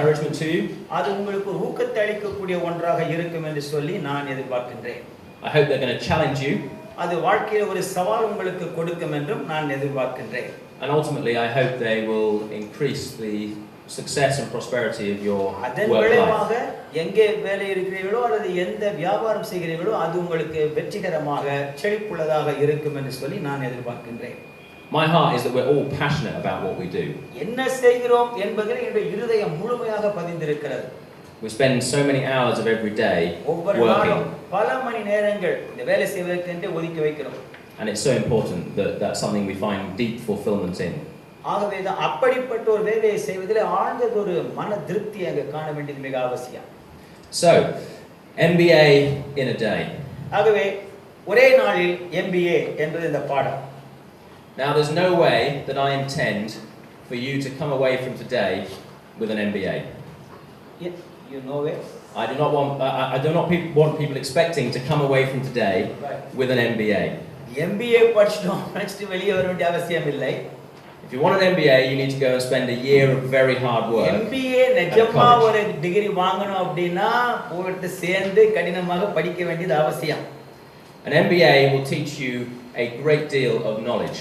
encouragement to you. அது உங்களுக்கு ஊக்கத்தை அளிக்கக்கூடிய ஒன்றாக இருக்கும் என்று சொல்லி நான் எதிர்பார்க்கின்றேன். I hope they're going to challenge you. அது வாழ்க்கையில ஒரு சவால் உங்களுக்கு கொடுக்கும் என்றும் நான் எதிர்பார்க்கின்றேன். And ultimately, I hope they will increase the success and prosperity of your அதன் work விளைவாக life. எங்கே வேலை இருக்கிறீர்களோ அல்லது எந்த வியாபாரம் செய்கிறீர்களோ அது உங்களுக்கு வெற்றிகரமாக செழிப்புள்ளதாக இருக்கும் என்று சொல்லி நான் எதிர்பார்க்கின்றேன். My heart is that we're all passionate about what we do. என்ன செய்கிறோம் என்பதில் என்னுடைய இருதயம் முழுமையாக பதிந்திருக்கிறது. We spend so many hours of every day working. பல மணி நேரங்கள் இந்த வேலை செய்வதற்கென்றே ஒதுக்கி வைக்கிறோம். And it's so important that that's something we find deep fulfillment in. ஆகவே தான் அப்படிப்பட்ட ஒரு வேலையை செய்வதிலே ஆழ்ந்ததொரு மன திருப்தி அங்கே காண வேண்டியது மிக அவசியம். So, MBA in a day. ஆகவே ஒரே நாளில் MBA என்பது இந்த பாடம். Now, there's no way that I intend for you to come away from today with an MBA. You know it. I do not want people expecting to come away from today with an MBA. MBA படிச்சிட்டோம் next வெளியே வர வேண்டிய அவசியம் இல்லை. If you want an MBA, you need to go and spend a year of very hard work. MBA நிஜமா ஒரு degree வாங்கணும் அப்படினா போயிட்டு சேர்ந்து கடினமாக படிக்க வேண்டியது அவசியம். An MBA will teach you a great deal of knowledge.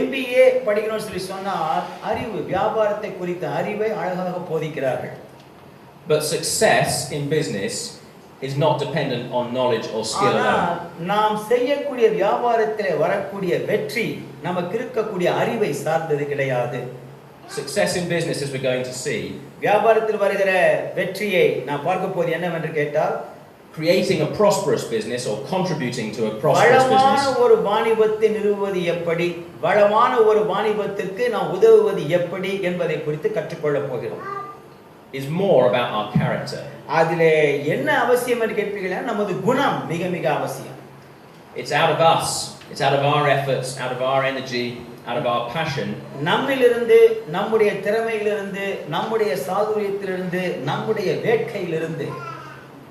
MBA படிக்கணும்னு சொல்லி சொன்னால் அறிவு வியாபாரத்தை குறித்த அறிவை அழகாக போதிக்கிறார்கள். But success in business is not dependent on knowledge or skill alone. நாம் செய்யக்கூடிய வியாபாரத்திலே வரக்கூடிய வெற்றி நமக்கு இருக்கக்கூடிய அறிவை சார்ந்தது கிடையாது. Success in business, as we're going to see, வியாபாரத்தில் வருகிற வெற்றியை நான் பார்க்க போவது என்னவென்று கேட்டால் creating a prosperous business or contributing to a prosperous business. வளமான ஒரு வாணிபத்தை நிறுவுவது எப்படி, வளமான ஒரு வாணிபத்திற்கு நாம் உதவுவது எப்படி என்பதை குறித்து கற்றுக்கொள்ளப் போகிறோம். Is more about our character. அதிலே என்ன அவசியம் என்று கேட்பீங்களா? நமது குணம் மிக மிக அவசியம். It's out of us. It's out of our efforts, out of our energy, out of our passion. நம்மிலிருந்து, நம்முடைய திறமையிலிருந்து, நம்முடைய சாதுரியத்திலிருந்து, நம்முடைய வேட்கையிலிருந்து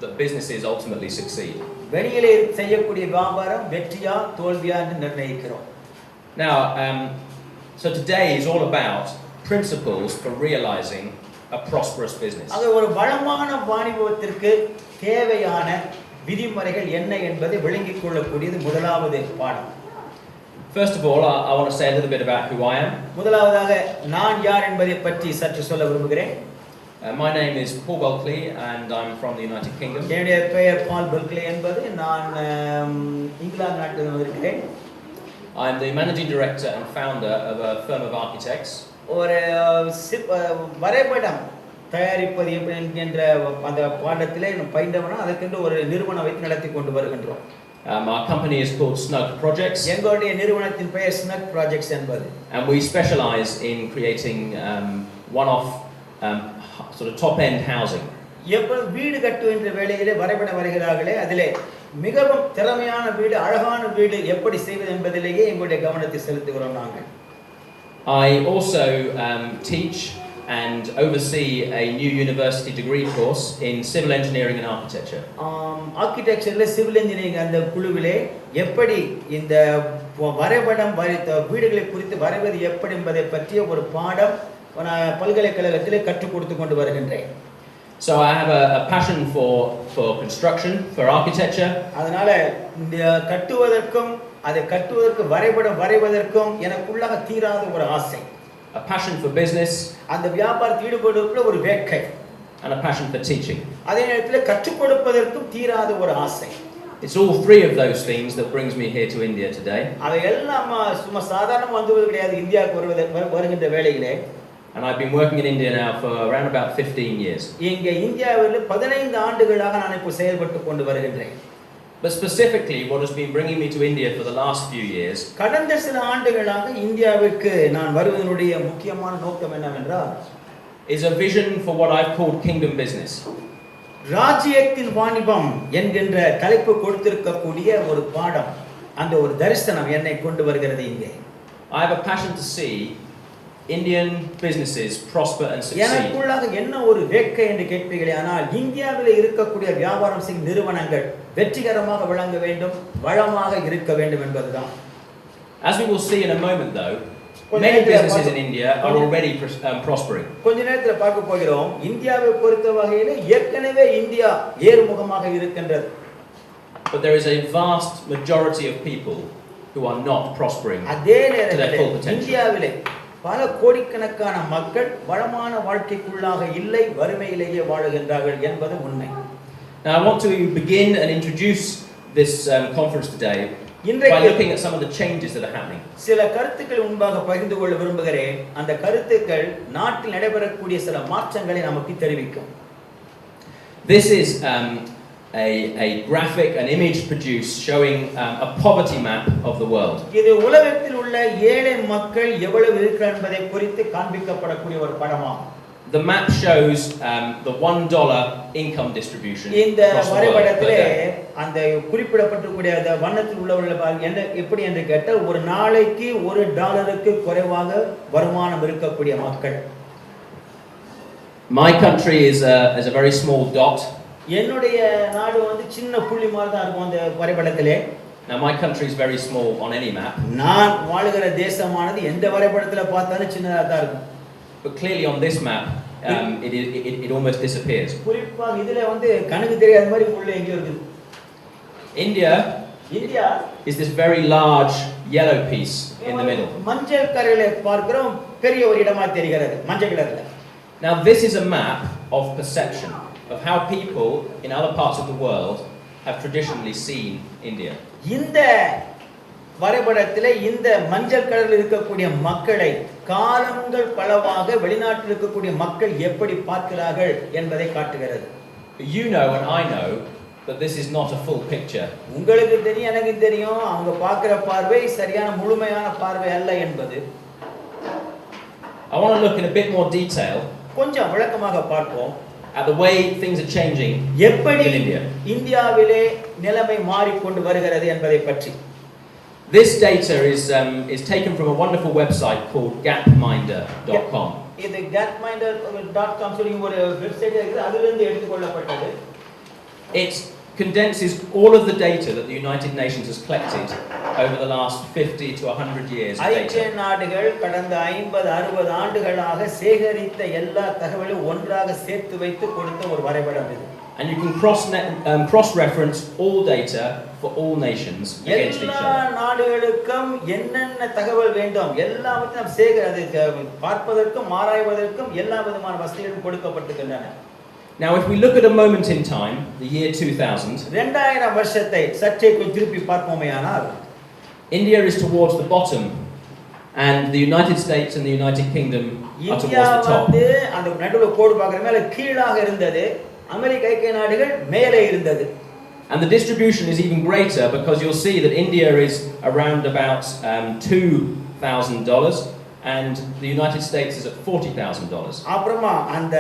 that businesses ultimately succeed. வெளியிலே செய்யக்கூடிய வியாபாரம் வெற்றியா தோல்வியா என்று நிர்ணயிக்கிறோம். Now, so today is all about principles for realizing a prosperous business. அது ஒரு வளமான வாணிபத்திற்கு தேவையான விதிமுறைகள் என்ன என்பதை விளங்கிக் கொள்ளக்கூடியது முதலாவது பாடம். First of all, I want to say a little bit about who I am. முதலாவதாக நான் யார் என்பதை பற்றி சற்று சொல்ல விரும்புகிறேன். My name is Paul Bulkeley and I'm from the United Kingdom. என்னுடைய பெயர் பால் பல்க்லே என்பது நான் இங்கிலாந்து நாட்டில் இருக்கிறேன். I'm the managing director and founder of a firm of architects. ஒரு வரைபடம் தயாரிப்பது எப்படி என்கின்ற அந்த பாடத்திலே பயின்றவனா அதற்கென்று ஒரு நிறுவனம் வைத்து நடத்தி கொண்டு வருகின்றோம். Our company is called Snug Projects. எங்களுடைய நிறுவனத்தின் பெயர் Snug Projects என்பது. And we specialize in creating one-off sort of top-end housing. எப்ப வீடு கட்டுகின்ற வேளையிலே வரைபடம் வரைகிறார்களே அதிலே மிகவும் திறமையான வீடு அழகான வீடு எப்படி செய்வது என்பதிலேயே எங்களுடைய கவனத்தை செலுத்துகிறோம் நாங்கள். I also teach and oversee a new university degree course in civil engineering and architecture. ஆர்க்கிடெக்சர்ல சிவில் இன்ஜினியரிங் அந்த குழுவிலே எப்படி இந்த வரைபடம் வீடுகளை குறித்து வரைவது எப்படி என்பதை பற்றிய ஒரு பாடம் பல்கலைக்கழகத்திலே கற்றுக் கொடுத்து கொண்டு வருகின்றேன். So I have a passion for construction, for architecture. அதனால கட்டுவதற்கும் அதை கட்டுவதற்கு வரைபடம் வரைவதற்கும் எனக்குள்ளாக தீராத ஒரு ஆசை. A passion for business. அந்த வியாபாரத்தில் ஈடுபடுவதற்கு ஒரு வேட்கை. And a passion for teaching. அதே நேரத்தில் கற்றுக் கொடுப்பதற்கும் தீராத ஒரு ஆசை. It's all three of those things that brings me here to India today. அவை எல்லாம் சும்மா சாதாரண வந்துவது கிடையாது இந்தியாவுக்கு வருகின்ற வேளையிலே. And I've been working in India now for around about 15 years. இங்கே இந்தியாவில் 15 ஆண்டுகளாக நான் இப்போ செயல்பட்டு கொண்டு வருகின்றேன். But specifically what has been bringing me to India for the last few years கடந்த சில ஆண்டுகளாக இந்தியாவிற்கு நான் வருவதனுடைய முக்கியமான நோக்கம் என்னவென்றால் is a vision for what I've called kingdom business. ராஜ்யத்தின் வாணிபம் என்கின்ற தலைப்பு கொடுத்திருக்கக்கூடிய ஒரு பாடம் அந்த ஒரு தரிசனம் என்னை கொண்டு வருகிறது இங்கே. I have a passion to see Indian businesses prosper and succeed. எனக்குள்ளாக என்ன ஒரு வேட்கை என்று கேட்பீர்களே ஆனால் இந்தியாவில் இருக்கக்கூடிய வியாபாரம் செய்யும் நிறுவனங்கள் வெற்றிகரமாக விளங்க வேண்டும் வளமாக இருக்க வேண்டும் என்பதுதான். As we will see in a moment though, Many businesses in India are already prospering. கொஞ்ச நேரத்துல பார்க்க போகிறோம் இந்தியாவை பொறுத்த வகையில ஏற்கனவே இந்தியா ஏறுமுகமாக இருக்கின்றது. But there is a vast majority of people who are not prospering அதே to their full நேரத்தில் potential. இந்தியாவிலே பல கோடிக்கணக்கான மக்கள் வளமான வாழ்க்கைக்குள்ளாக இல்லை, வறுமையிலேயே வாழுகின்றார்கள் என்பது உண்மை. Now I want to begin and introduce this conference today by looking at some of the changes that are happening. சில கருத்துக்கள் முன்பாக பகிர்ந்து கொள்ள விரும்புகிறேன். அந்த கருத்துக்கள் நாட்டில் நடைபெறக்கூடிய சில மாற்றங்களை நமக்கு தெரிவிக்கும். This is a graphic, an image produced showing a poverty map of the world. இது உலகத்தில் உள்ள ஏழை மக்கள் எவ்வளவு இருக்கிறார்கள் என்பதை குறித்து காண்பிக்கப்படக்கூடிய ஒரு படமாகும். The map shows the $1 income distribution. இந்த வரைபடத்திலே அந்த குறிப்பிடப்பட்டிருக்கூடிய அந்த வண்ணத்தில் உள்ளவர்கள் என்ன எப்படி என்று கேட்டால் ஒரு நாளைக்கு $1 குறைவாக வருமானம் இருக்கக்கூடிய மக்கள். My country is a very small dot. என்னுடைய நாடு வந்து சின்ன புள்ளி மாதிரி தான் இருக்கும் அந்த வரைபடத்திலே. Now my country is very small on any map. நான் வாழுகிற தேசமானது எந்த வரைபடத்துல பார்த்தாலும் சின்னதா தான் இருக்கும். But clearly on this map it almost disappears. குறிப்பா இதுல வந்து கணக்கு தெரியாத மாதிரி உள்ள எங்க இருக்குது. India is this very large yellow piece in the middle. மஞ்சள் கரையில பார்க்கிறோம் பெரிய ஒரு இடமா தெரிகிறது மஞ்சள் கலர்ல. Now this is a map of perception of how people in other parts of the world have traditionally seen India. இந்த வரைபடத்திலே இந்த மஞ்சள் கலரில் இருக்கக்கூடிய மக்களை காலங்கள் பலவாக வெளிநாட்டில் இருக்கக்கூடிய மக்கள் எப்படி பார்க்கிறார்கள் என்பதை காட்டுகிறது. You know and I know that this is not a full picture. உங்களுக்கு தெரியும் எனக்கு தெரியும் அவங்க பார்க்கிற பார்வை சரியான முழுமையான பார்வை அல்ல என்பது. I want to look in a bit more detail கொஞ்சம் விளக்கமாக பார்ப்போம் at the way things are changing எப்படி in India. இந்தியாவிலே நிலைமை மாறிக்கொண்டு வருகிறது என்பதை பற்றி. This data is taken from a wonderful website called gapminder.com. இது gapminder.com சொல்லி ஒரு வெப்சைட் இருக்குது அதிலிருந்து எடுத்துக்கொள்ளப்பட்டது. It condenses all of the data that the United Nations has collected over the last 50 to 100 years of ஐக்கிய நாடுகள் கடந்த 50-60 ஆண்டுகளாக சேகரித்த எல்லா தகவலையும் ஒன்றாக சேர்த்து வைத்து கொடுத்த ஒரு வரைபடம் இது. And you can cross-reference all data for all nations against each எல்லா other. நாடுகளுக்கும் என்னென்ன தகவல் வேண்டும் எல்லாவற்றையும் நாம் பார்ப்பதற்கும் ஆராய்வதற்கும் எல்லா விதமான வசதிகளும் கொடுக்கப்பட்டிருக்கின்றன. Now if we look at a moment in time, the year 2000, 2000 வருஷத்தை சற்றே திருப்பி பார்ப்போமேயானால் India is towards the bottom and the United States and the United Kingdom are towards the top. வந்து அந்த நடுவுல கோடு பார்க்கற மேல கீழாக இருந்தது, அமெரிக்க ஐக்கிய நாடுகள் மேலே இருந்தது. And the distribution is even greater because you'll see that India is around about $2,000 and the United States is at $40,000. அப்புறமா அந்த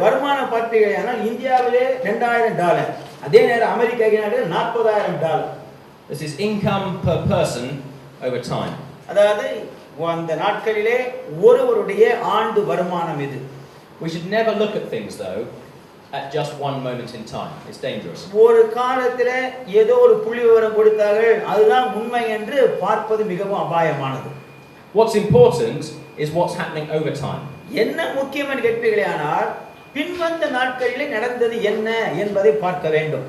வருமான பார்த்தீங்கன்னா இந்தியாவிலே $2000, அதே நேரம் அமெரிக்க ஐக்கிய நாடுகள் $40,000. This is income per person over time. அதாவது அந்த நாட்களிலே ஒருவருடைய ஆண்டு வருமானம் இது. We should never look at things though at just one moment in time. It's dangerous. ஒரு காலத்திலே ஏதோ ஒரு புள்ளிவிவரம் கொடுத்தார்கள் அதுதான் உண்மை என்று பார்ப்பது மிகவும் அபாயமானது. What's important is what's happening over time. என்ன முக்கியமான கேள்விகளேயானால் பின்வந்த நாட்களிலே நடந்தது என்ன என்பதை பார்க்க வேண்டும்.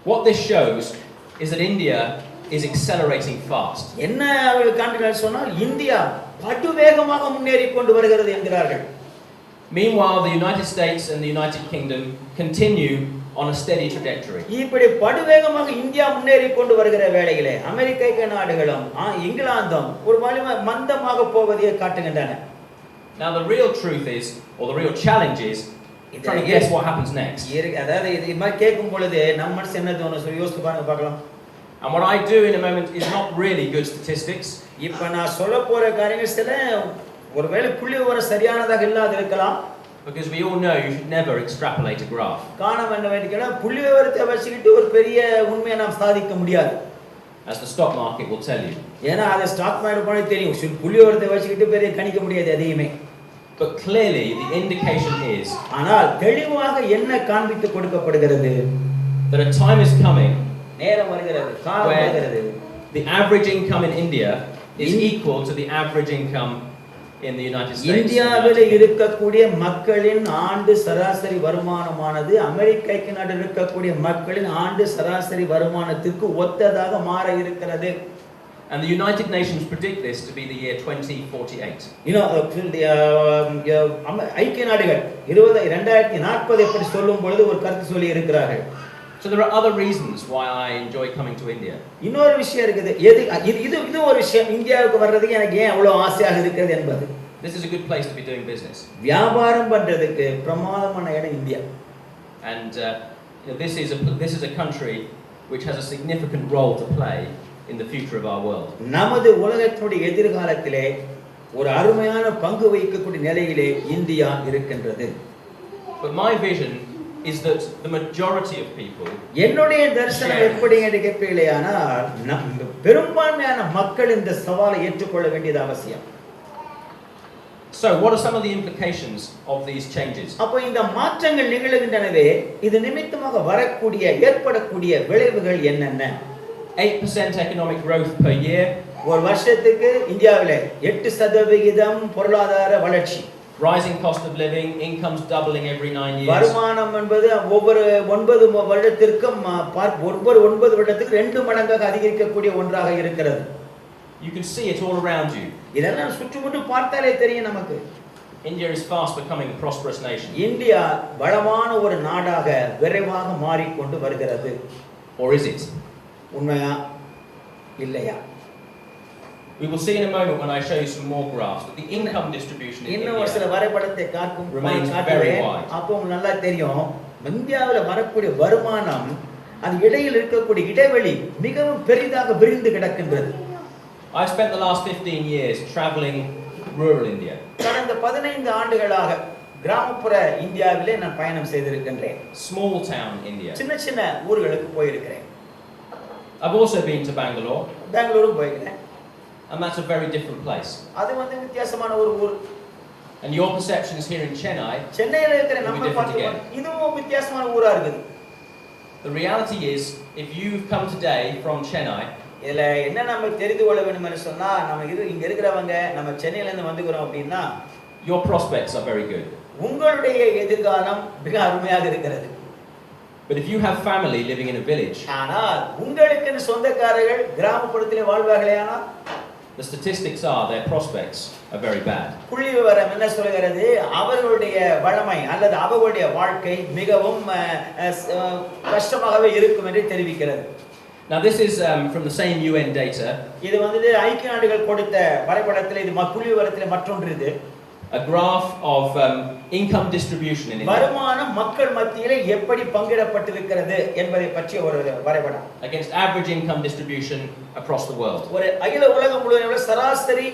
What this shows is that India is accelerating fast. என்ன அவர்கள் காண்கிறார்கள் சொன்னால் இந்தியா படுவேகமாக முன்னேறி கொண்டு வருகிறது என்கிறார்கள். Meanwhile, the United States and the United Kingdom continue on a steady trajectory. இப்படி படுவேகமாக இந்தியா முன்னேறி கொண்டு வருகிற வேளையிலே அமெரிக்க ஐக்கிய நாடுகளும் இங்கிலாந்தும் ஒரு மந்தமாக போவதை காட்டுகின்றன. Now the real truth is, or the real challenge is, trying to guess what happens next. அதாவது இது மாதிரி கேட்கும் பொழுது நம்ம மனசு என்ன தோணும் சொல்லி யோசிச்சு பாருங்க பார்க்கலாம். And what I do in a moment is not really good statistics. இப்ப நான் சொல்ல போற காரியங்கள் சில ஒருவேளை புள்ளிவிவரம் சரியானதாக இல்லாத இருக்கலாம். Because we all know you should never extrapolate a graph. காரணம் என்னவென்றால் புள்ளிவிவரத்தை வச்சுக்கிட்டு ஒரு பெரிய உண்மையை நாம் சாதிக்க முடியாது. As the stock market will tell you. ஏன்னா அது ஸ்டாக் மார்க்கெட் போனா தெரியும் புள்ளிவிவரத்தை வச்சுக்கிட்டு பெரிய கணிக்க முடியாது எதையுமே. But clearly the indication is ஆனால் தெளிவாக என்ன காண்பித்து கொடுக்கப்படுகிறது that a time is coming நேரம் வருகிறது காலம் வருகிறது the average income in India is equal to the average income in the United States. இந்தியாவில் இருக்கக்கூடிய மக்களின் ஆண்டு சராசரி வருமானமானது அமெரிக்க ஐக்கிய நாட்டில் இருக்கக்கூடிய மக்களின் ஆண்டு சராசரி வருமானத்திற்கு ஒத்ததாக மாற இருக்கிறது. And the United Nations predict this to be the year 2048. ஐக்கிய நாடுகள் 2040 பற்றி சொல்லும் பொழுது ஒரு கருத்து சொல்லி இருக்கிறார்கள். So there are other reasons why I enjoy coming to India. இன்னொரு விஷயம் இருக்குது. இது ஒரு விஷயம், இந்தியாவுக்கு வர்றதுக்கு எனக்கு ஏன் அவ்வளவு ஆசையாக இருக்கிறது என்பது. This is a good place to be doing business. வியாபாரம் பண்றதுக்கு பிரமாதமான இடம் India. And this is a country which has a significant role to play in the future of our world. நமது உலகத்தினுடைய எதிர்காலத்திலே ஒரு அருமையான பங்கு வகிக்கக்கூடிய நிலையிலே இந்தியா இருக்கின்றது. But my vision is that the majority of people, என்னுடைய தரிசனம் எப்படி என்று கேட்பீர்களேயானால் பெரும்பான்மையான மக்கள் இந்த சவாலை ஏற்றுக்கொள்ள வேண்டியது அவசியம். So what are some of the implications of these changes? அப்போ இந்த மாற்றங்கள் நிகழுகின்றனவே, இது நிமித்தமாக வரக்கூடிய ஏற்படக்கூடிய விளைவுகள் என்னென்ன? 8% economic growth per year. ஒரு வருஷத்துக்கு இந்தியாவிலே 8% பொருளாதார வளர்ச்சி. Rising cost of living, incomes doubling every 9 years. வருமானம் என்பது ஒவ்வொரு 9 வருடத்திற்கும் ஒவ்வொரு 9 வருடத்துக்கு 2 மடங்காக அதிகரிக்கக்கூடிய ஒன்றாக இருக்கிறது. You can see it all around you. இதெல்லாம் சுற்றுமுற்று பார்த்தாலே தெரியும் நமக்கு. India is fast becoming a prosperous nation. India வளமான ஒரு நாடாக விரைவாக மாறிக்கொண்டு வருகிறது. Or is it? உண்மையா இல்லையா? We will see in a moment when I show you some more graphs that the income distribution in இன்னும் ஒரு சில வரைபடத்தை remains very wide. அப்போ உங்களுக்கு நல்லா தெரியும், இந்தியாவுல வரக்கூடிய வருமானம் அந்த இடையில் இருக்கக்கூடிய இடைவெளி மிகவும் பெரிதாக விரிந்து கிடக்கின்றது. I've spent the last 15 years traveling rural India. கடந்த 15 ஆண்டுகளாக கிராமப்புற இந்தியாவிலே நான் பயணம் செய்திருக்கின்றேன். Small town India. சின்ன சின்ன ஊர்களுக்கு போயிருக்கிறேன். I've also been to Bangalore. பெங்களூரும் போயிருக்கிறேன். And that's a very different place. அது வித்தியாசமான ஒரு ஊர். And your perceptions here in Chennai, சென்னையில இருக்கிற நம்ம பார்த்து இதுவும் வித்தியாசமான ஊரா இருக்குது. The reality is, if you've come today from Chennai, இதுல என்ன நம்ம தெரிந்து கொள்ள வேண்டும் என்று சொன்னா, நம்ம இங்க இருக்கிறவங்க நம்ம சென்னையில இருந்து வந்துக்கிறோம் அப்படின்னா your prospects are very good. உங்களுடைய எதிர்காலம் மிக அருமையாக இருக்கிறது. But if you have family living in a village, ஆனால் உங்களுக்கு சொந்தக்காரர்கள் கிராமப்புறத்திலே வாழ்வார்களேயானால் the statistics are their prospects are very bad. புள்ளிவிவரம் என்ன சொல்கிறது? அவர்களுடைய வளமை அல்லது அவர்களுடைய வாழ்க்கை மிகவும் கஷ்டமாகவே இருக்கும் என்று தெரிவிக்கிறது. Now this is from the same UN data. இது ஐக்கிய நாடுகள் கொடுத்த வரைபடத்தில் இது புள்ளிவிவரத்தில் மற்றொன்று இது. A graph of income distribution in India. வருமானம் மக்கள் மத்தியிலே எப்படி பங்கிடப்பட்டிருக்கிறது என்பதை பற்றிய ஒரு வரைபடம். Against average income distribution across the world. ஒரு அகில உலகம் முழுவதும் சராசரி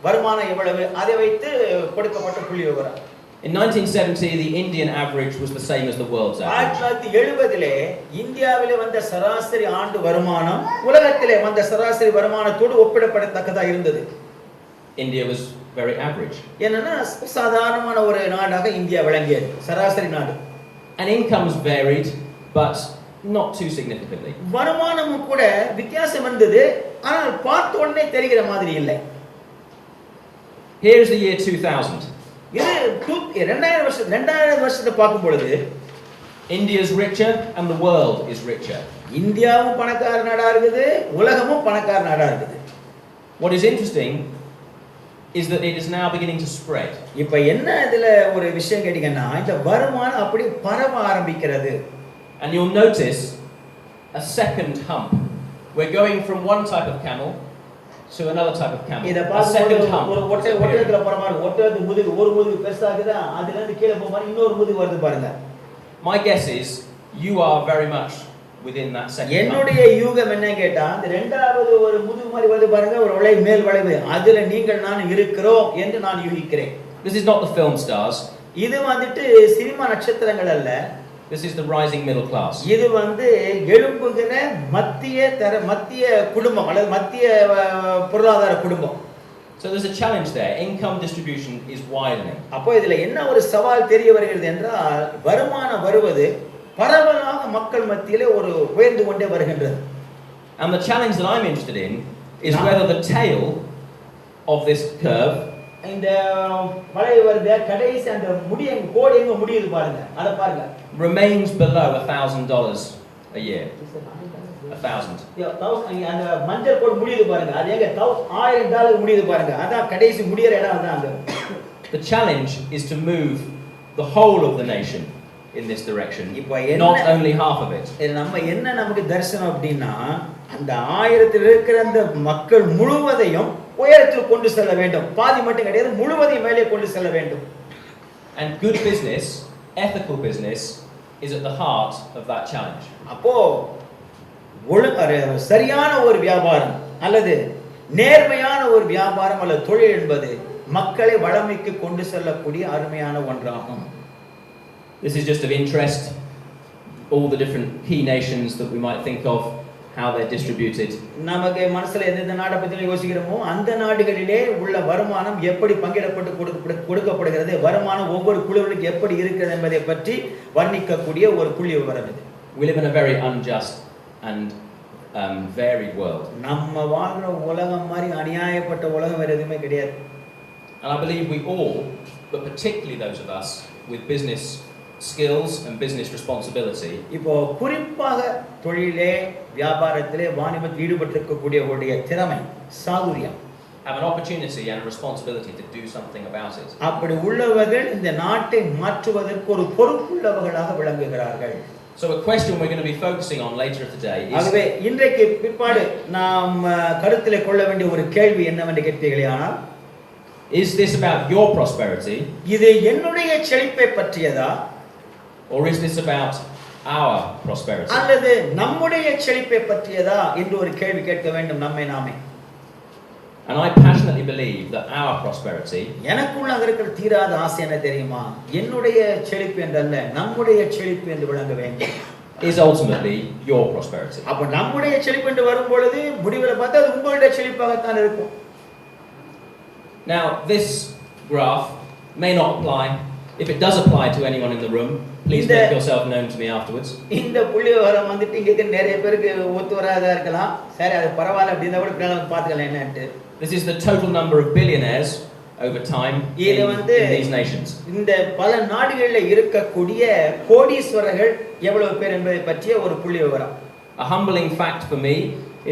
வருமானம் எவ்வளவு அதை வைத்து கொடுக்கப்பட்ட புள்ளிவிவரம். In 1970 the Indian average was the same as the world's average. 1970 இந்தியாவிலே வந்த சராசரி ஆண்டு வருமானம் உலகத்திலே வந்த சராசரி வருமானத்தோடு ஒப்பிடப்படத்தக்கதா இருந்தது. India was very average. என்னன்னா சாதாரணமான ஒரு நாடாக இந்தியா விளங்கியது, சராசரி நாடு. And incomes varied but not too significantly. வருமானமும் கூட வித்தியாசம் இருந்தது, ஆனால் பார்த்த உடனே தெரிகிற மாதிரி இல்லை. Here is the year 2000. இது 2000 வருஷத்தை பார்க்கும் பொழுது India is richer and the world is richer. இந்தியாவும் பணக்கார நாடா இருக்குது, உலகமும் பணக்கார நாடா இருக்குது. What is interesting is that it is now beginning to spread. இப்போ என்ன இதுல ஒரு விஷயம் கேட்டீங்கன்னா, இந்த வருமானம் அப்படி பரவ ஆரம்பிக்கிறது. And you'll notice a second hump. We're going from one type of camel to another type of camel. A second hump. ஒரு ஒட்டகத்துல போற மாதிரி ஒட்டகத்து முதுகு ஒரு முதுகு பெருசாகுதா, அதுல இருந்து கீழ போற மாதிரி இன்னொரு முதுகு வருது பாருங்க. My guess is you are very much within that second hump. என்னுடைய யூகம் என்ன கேட்டா, இந்த இரண்டாவது ஒரு முதுகு மாதிரி வருது பாருங்க, ஒரு வளைவு மேல் வளைவு, அதுல நீங்கள் நான் இருக்கிறோம் என்று நான் யூகிக்கிறேன். This is not the film stars. இது சினிமா நட்சத்திரங்கள் அல்ல. This is the rising middle class. இது எழும்புகிற மத்திய குடும்பம் அல்லது மத்திய பொருளாதார குடும்பம். So there's a challenge there. Income distribution is widening. அப்போ இதுல என்ன ஒரு சவால் தெரிய வருகிறது என்றால், வருமானம் வருவது பரவலாக மக்கள் மத்தியிலே ஒரு உயர்ந்து கொண்டே வருகின்றது. And the challenge that I'm interested in is whether the tail of this curve இந்த வளைய வருது கடைசி அந்த முடி எங்க கோடு எங்க முடியுது பாருங்க அத பாருங்க remains below $1,000 a year. 1,000. அந்த மஞ்சள் கோடு முடியுது பாருங்க அது எங்க $1,000 முடியுது பாருங்க அதான் கடைசி முடியற இடம் அதான் அங்க. The challenge is to move the whole of the nation in this direction, not only half of it. நம்ம என்ன நமக்கு தரிசனம் அப்படினா அந்த 1000 இருக்கிற அந்த மக்கள் முழுவதையும் உயரத்தில் கொண்டு செல்ல வேண்டும். பாதி மட்டும் கிடையாது, முழுவதையும் மேலே கொண்டு செல்ல வேண்டும். And good business, ethical business is at the heart of that challenge. அப்போ சரியான ஒரு வியாபாரம் அல்லது நேர்மையான ஒரு வியாபாரம் அல்லது தொழில் என்பது மக்களை வளமைக்கு கொண்டு செல்லக்கூடிய அருமையான ஒன்றாகும். This is just of interest, all the different key nations that we might think of, how they're distributed. நமக்கு மனசுல எந்த நாடை பத்தி யோசிக்கிறோமோ அந்த நாடுகளிலே உள்ள வருமானம் எப்படி பங்கிடப்பட்டு கொடுக்கப்படுகிறது, வருமானம் ஒவ்வொரு குழுவிற்கு எப்படி இருக்கிறது என்பதை பற்றி வர்ணிக்கக்கூடிய ஒரு புள்ளி விவரம் இது. We live in a very unjust and varied world. நம்ம வாழ்ற உலகம் மாதிரி அநியாயப்பட்ட உலகம் வேற எதுவுமே கிடையாது. And I believe we all, but particularly those of us with business skills and business responsibility, இப்போ குறிப்பாக தொழிலே வியாபாரத்திலே வாணிபத்தில் ஈடுபட்டிருக்கக்கூடியவருடைய திறமை சாதுரியம் have an opportunity and a responsibility to do something about it. அப்படி உள்ளவர்கள் இந்த நாட்டை மாற்றுவதற்கு ஒரு பொறுப்புள்ளவர்களாக விளங்குகிறார்கள். So a question we're going to be focusing on later today is, ஆகவே இன்றைக்கு பிற்பாடு நாம் கருத்திலே கொள்ள வேண்டிய ஒரு கேள்வி என்னவென்று கேட்பீர்களேயானால், is this about your prosperity, இது என்னுடைய செழிப்பை பற்றியதா, or is this about our prosperity? அல்லது நம்முடைய செழிப்பை பற்றியதா என்று ஒரு கேள்வி கேட்க வேண்டும் நம்மை நாமே. And I passionately believe that our prosperity, எனக்குள்ள இருக்கிற தீராத ஆசை என்ன தெரியுமா, என்னுடைய செழிப்பு என்றல்ல நம்முடைய செழிப்பு என்று விளங்க வேண்டும், is ultimately your prosperity. அப்ப நம்முடைய செழிப்பு என்று வரும் பொழுது முடிவில் பார்த்தா அது உங்களுடைய செழிப்பாகத்தான் இருக்கும். Now this graph may not apply. If it does apply to anyone in the room, please make yourself known to me afterwards. இந்த புள்ளி விவரம் வந்துட்டு இங்க நிறைய பேருக்கு ஒத்து வராதா இருக்கலாம், சரி அது பரவாயில்லை அப்படின்னா கூட பின்னால பார்த்துக்கலாம் என்னன்னு. This is the total number of billionaires over time in these nations. இந்த பல நாடுகளில் இருக்கக்கூடிய கோடீஸ்வரர்கள் எவ்வளவு பேர் என்பதை பற்றிய ஒரு புள்ளி விவரம். A humbling fact for me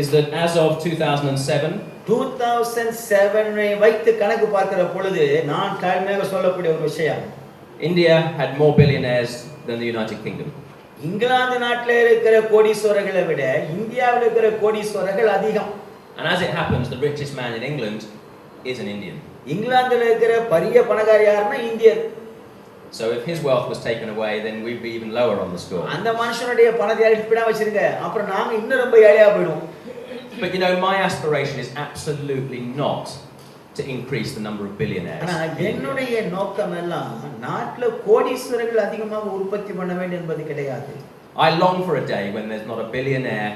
is that as of 2007 வைத்து கணக்கு பார்க்கிற பொழுது நான் தாழ்மையாக சொல்லக்கூடிய ஒரு விஷயம், India had more billionaires than the United Kingdom. England நாட்டில் இருக்கிற கோடீஸ்வரர்களை விட இந்தியாவில் இருக்கிற கோடீஸ்வரர்கள் அதிகம். And as it happens, the richest man in England is an Indian. இங்கிலாந்துல இருக்கிற பெரிய பணக்காரர் யாருன்னா இந்தியர். So if his wealth was taken away, then we'd be even lower on the score. அந்த மனுஷனுடைய பணத்தை எடுத்துடா வச்சிருங்க, அப்புறம் நாம இன்னும் ரொம்ப ஏழையா போய்டுவோம். But you know, my aspiration is absolutely not to increase the number of billionaires. ஆனா என்னுடைய நோக்கம் எல்லாம் நாட்டுல கோடீஸ்வரர்கள் அதிகமாக உற்பத்தி பண்ண வேண்டும் என்பது கிடையாது. I long for a day when there's not a billionaire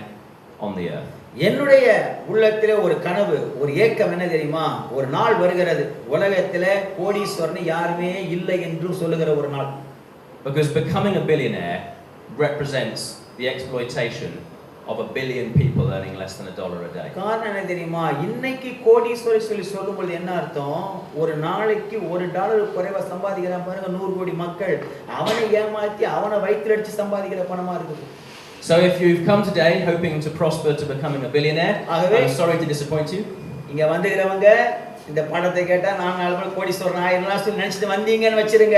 on the earth. என்னுடைய உள்ளத்திலே ஒரு கனவு, ஒரு ஏக்கம் என்ன தெரியுமா, ஒரு நாள் வருகிறது உலகத்திலே கோடீஸ்வரன் யாருமே இல்லை என்று சொல்லுகிற ஒரு நாள். Because becoming a billionaire represents the exploitation of 1 billion people earning less than $1 a day. காரணம் என்ன தெரியுமா, இன்னைக்கு கோடீஸ்வரர் சொல்லும்போது என்ன அர்த்தம், ஒரு நாளைக்கு $1 குறைவா சம்பாதிக்கிறான் பாருங்க 100 கோடி மக்கள், அவனை ஏமாத்தி அவனை வயித்துல அடிச்சு சம்பாதிக்கிற பணமா இருக்குது. So if you've come today hoping to prosper to becoming a billionaire, I'm sorry to disappoint you. இங்க வந்துகிறவங்க இந்த பணத்தை கேட்டா நான் 4 நாள் கோடீஸ்வரன் ஆயிரலாம் சொல்லி நினைச்சிட்டு வந்தீங்கன்னு வச்சிருங்க,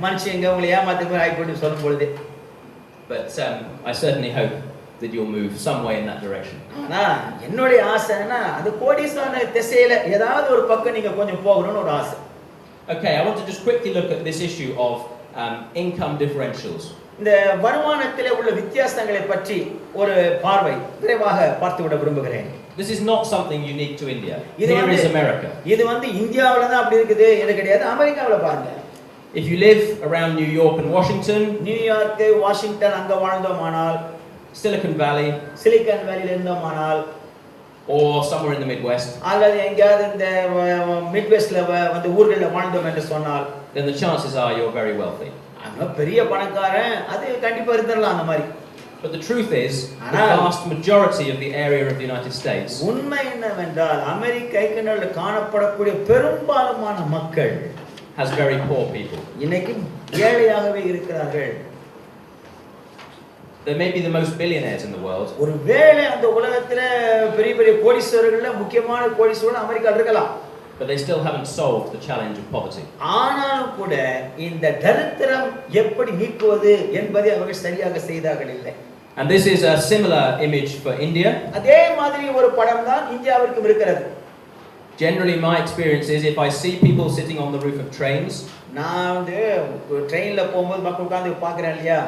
மனுஷங்க உங்களை ஏமாத்த மாதிரி ஆயிப்போட்டு சொல்லும் பொழுது. But I certainly hope that you'll move some way in that direction. ஆனா என்னுடைய ஆசைன்னா அது கோடீஸ்வரன் திசையில ஏதாவது ஒரு பக்கம் நீங்க கொஞ்சம் போகணும்னு ஒரு ஆசை. Okay, I want to just quickly look at this issue of income differentials. இந்த வருமானத்திலே உள்ள வித்தியாசங்களை பற்றி ஒரு பார்வை விரைவாக பார்த்து விட விரும்புகிறேன். This is not something unique to India. Here is America. இது இந்தியாவுல தான் அப்படி இருக்குது என்று கிடையாது, அமெரிக்காவுல பாருங்க. If you live around New York and Washington, New York Washington அங்க வாழ்ந்தோமானால், Silicon Valley, சிலிகான் வேலில இருந்தோமானால், or somewhere in the Midwest, அல்லது எங்கயாவது இந்த மிட்வெஸ்ட்ல ஊர்கள்ல வாழ்ந்தோம் என்று சொன்னால், then the chances are you're very wealthy. பெரிய பணக்காரன் அது கண்டிப்பா இருந்துடலாம் அந்த மாதிரி. But the truth is, the ஆனால் vast majority of the area of the United States உண்மை என்னவென்றால் அமெரிக்க ஐக்கிய நாடுகளில் காணப்படக்கூடிய பெரும்பாலான மக்கள் has very poor people. இன்னைக்கு ஏழையாகவே இருக்கிறார்கள். They may be the most billionaires in the world, ஒருவேளை அந்த உலகத்துல பெரிய பெரிய கோடீஸ்வரர்கள்ல முக்கியமான கோடீஸ்வரன் அமெரிக்கால இருக்கலாம். but they still haven't solved the challenge of poverty. ஆனாலும் கூட இந்த தரித்திரம் எப்படி நீக்குவது என்பதை அவர்கள் சரியாக செய்தார்கள் இல்லை. And this is a similar image for India. அதே மாதிரி ஒரு படம் தான் இந்தியாவிற்கும் இருக்கிறது. Generally, my experience is if I see people sitting on the roof of trains, நான் வந்து ட்ரெயின்ல போகும்போது மக்கள் உட்கார்ந்து பார்க்கறேன் இல்லையா?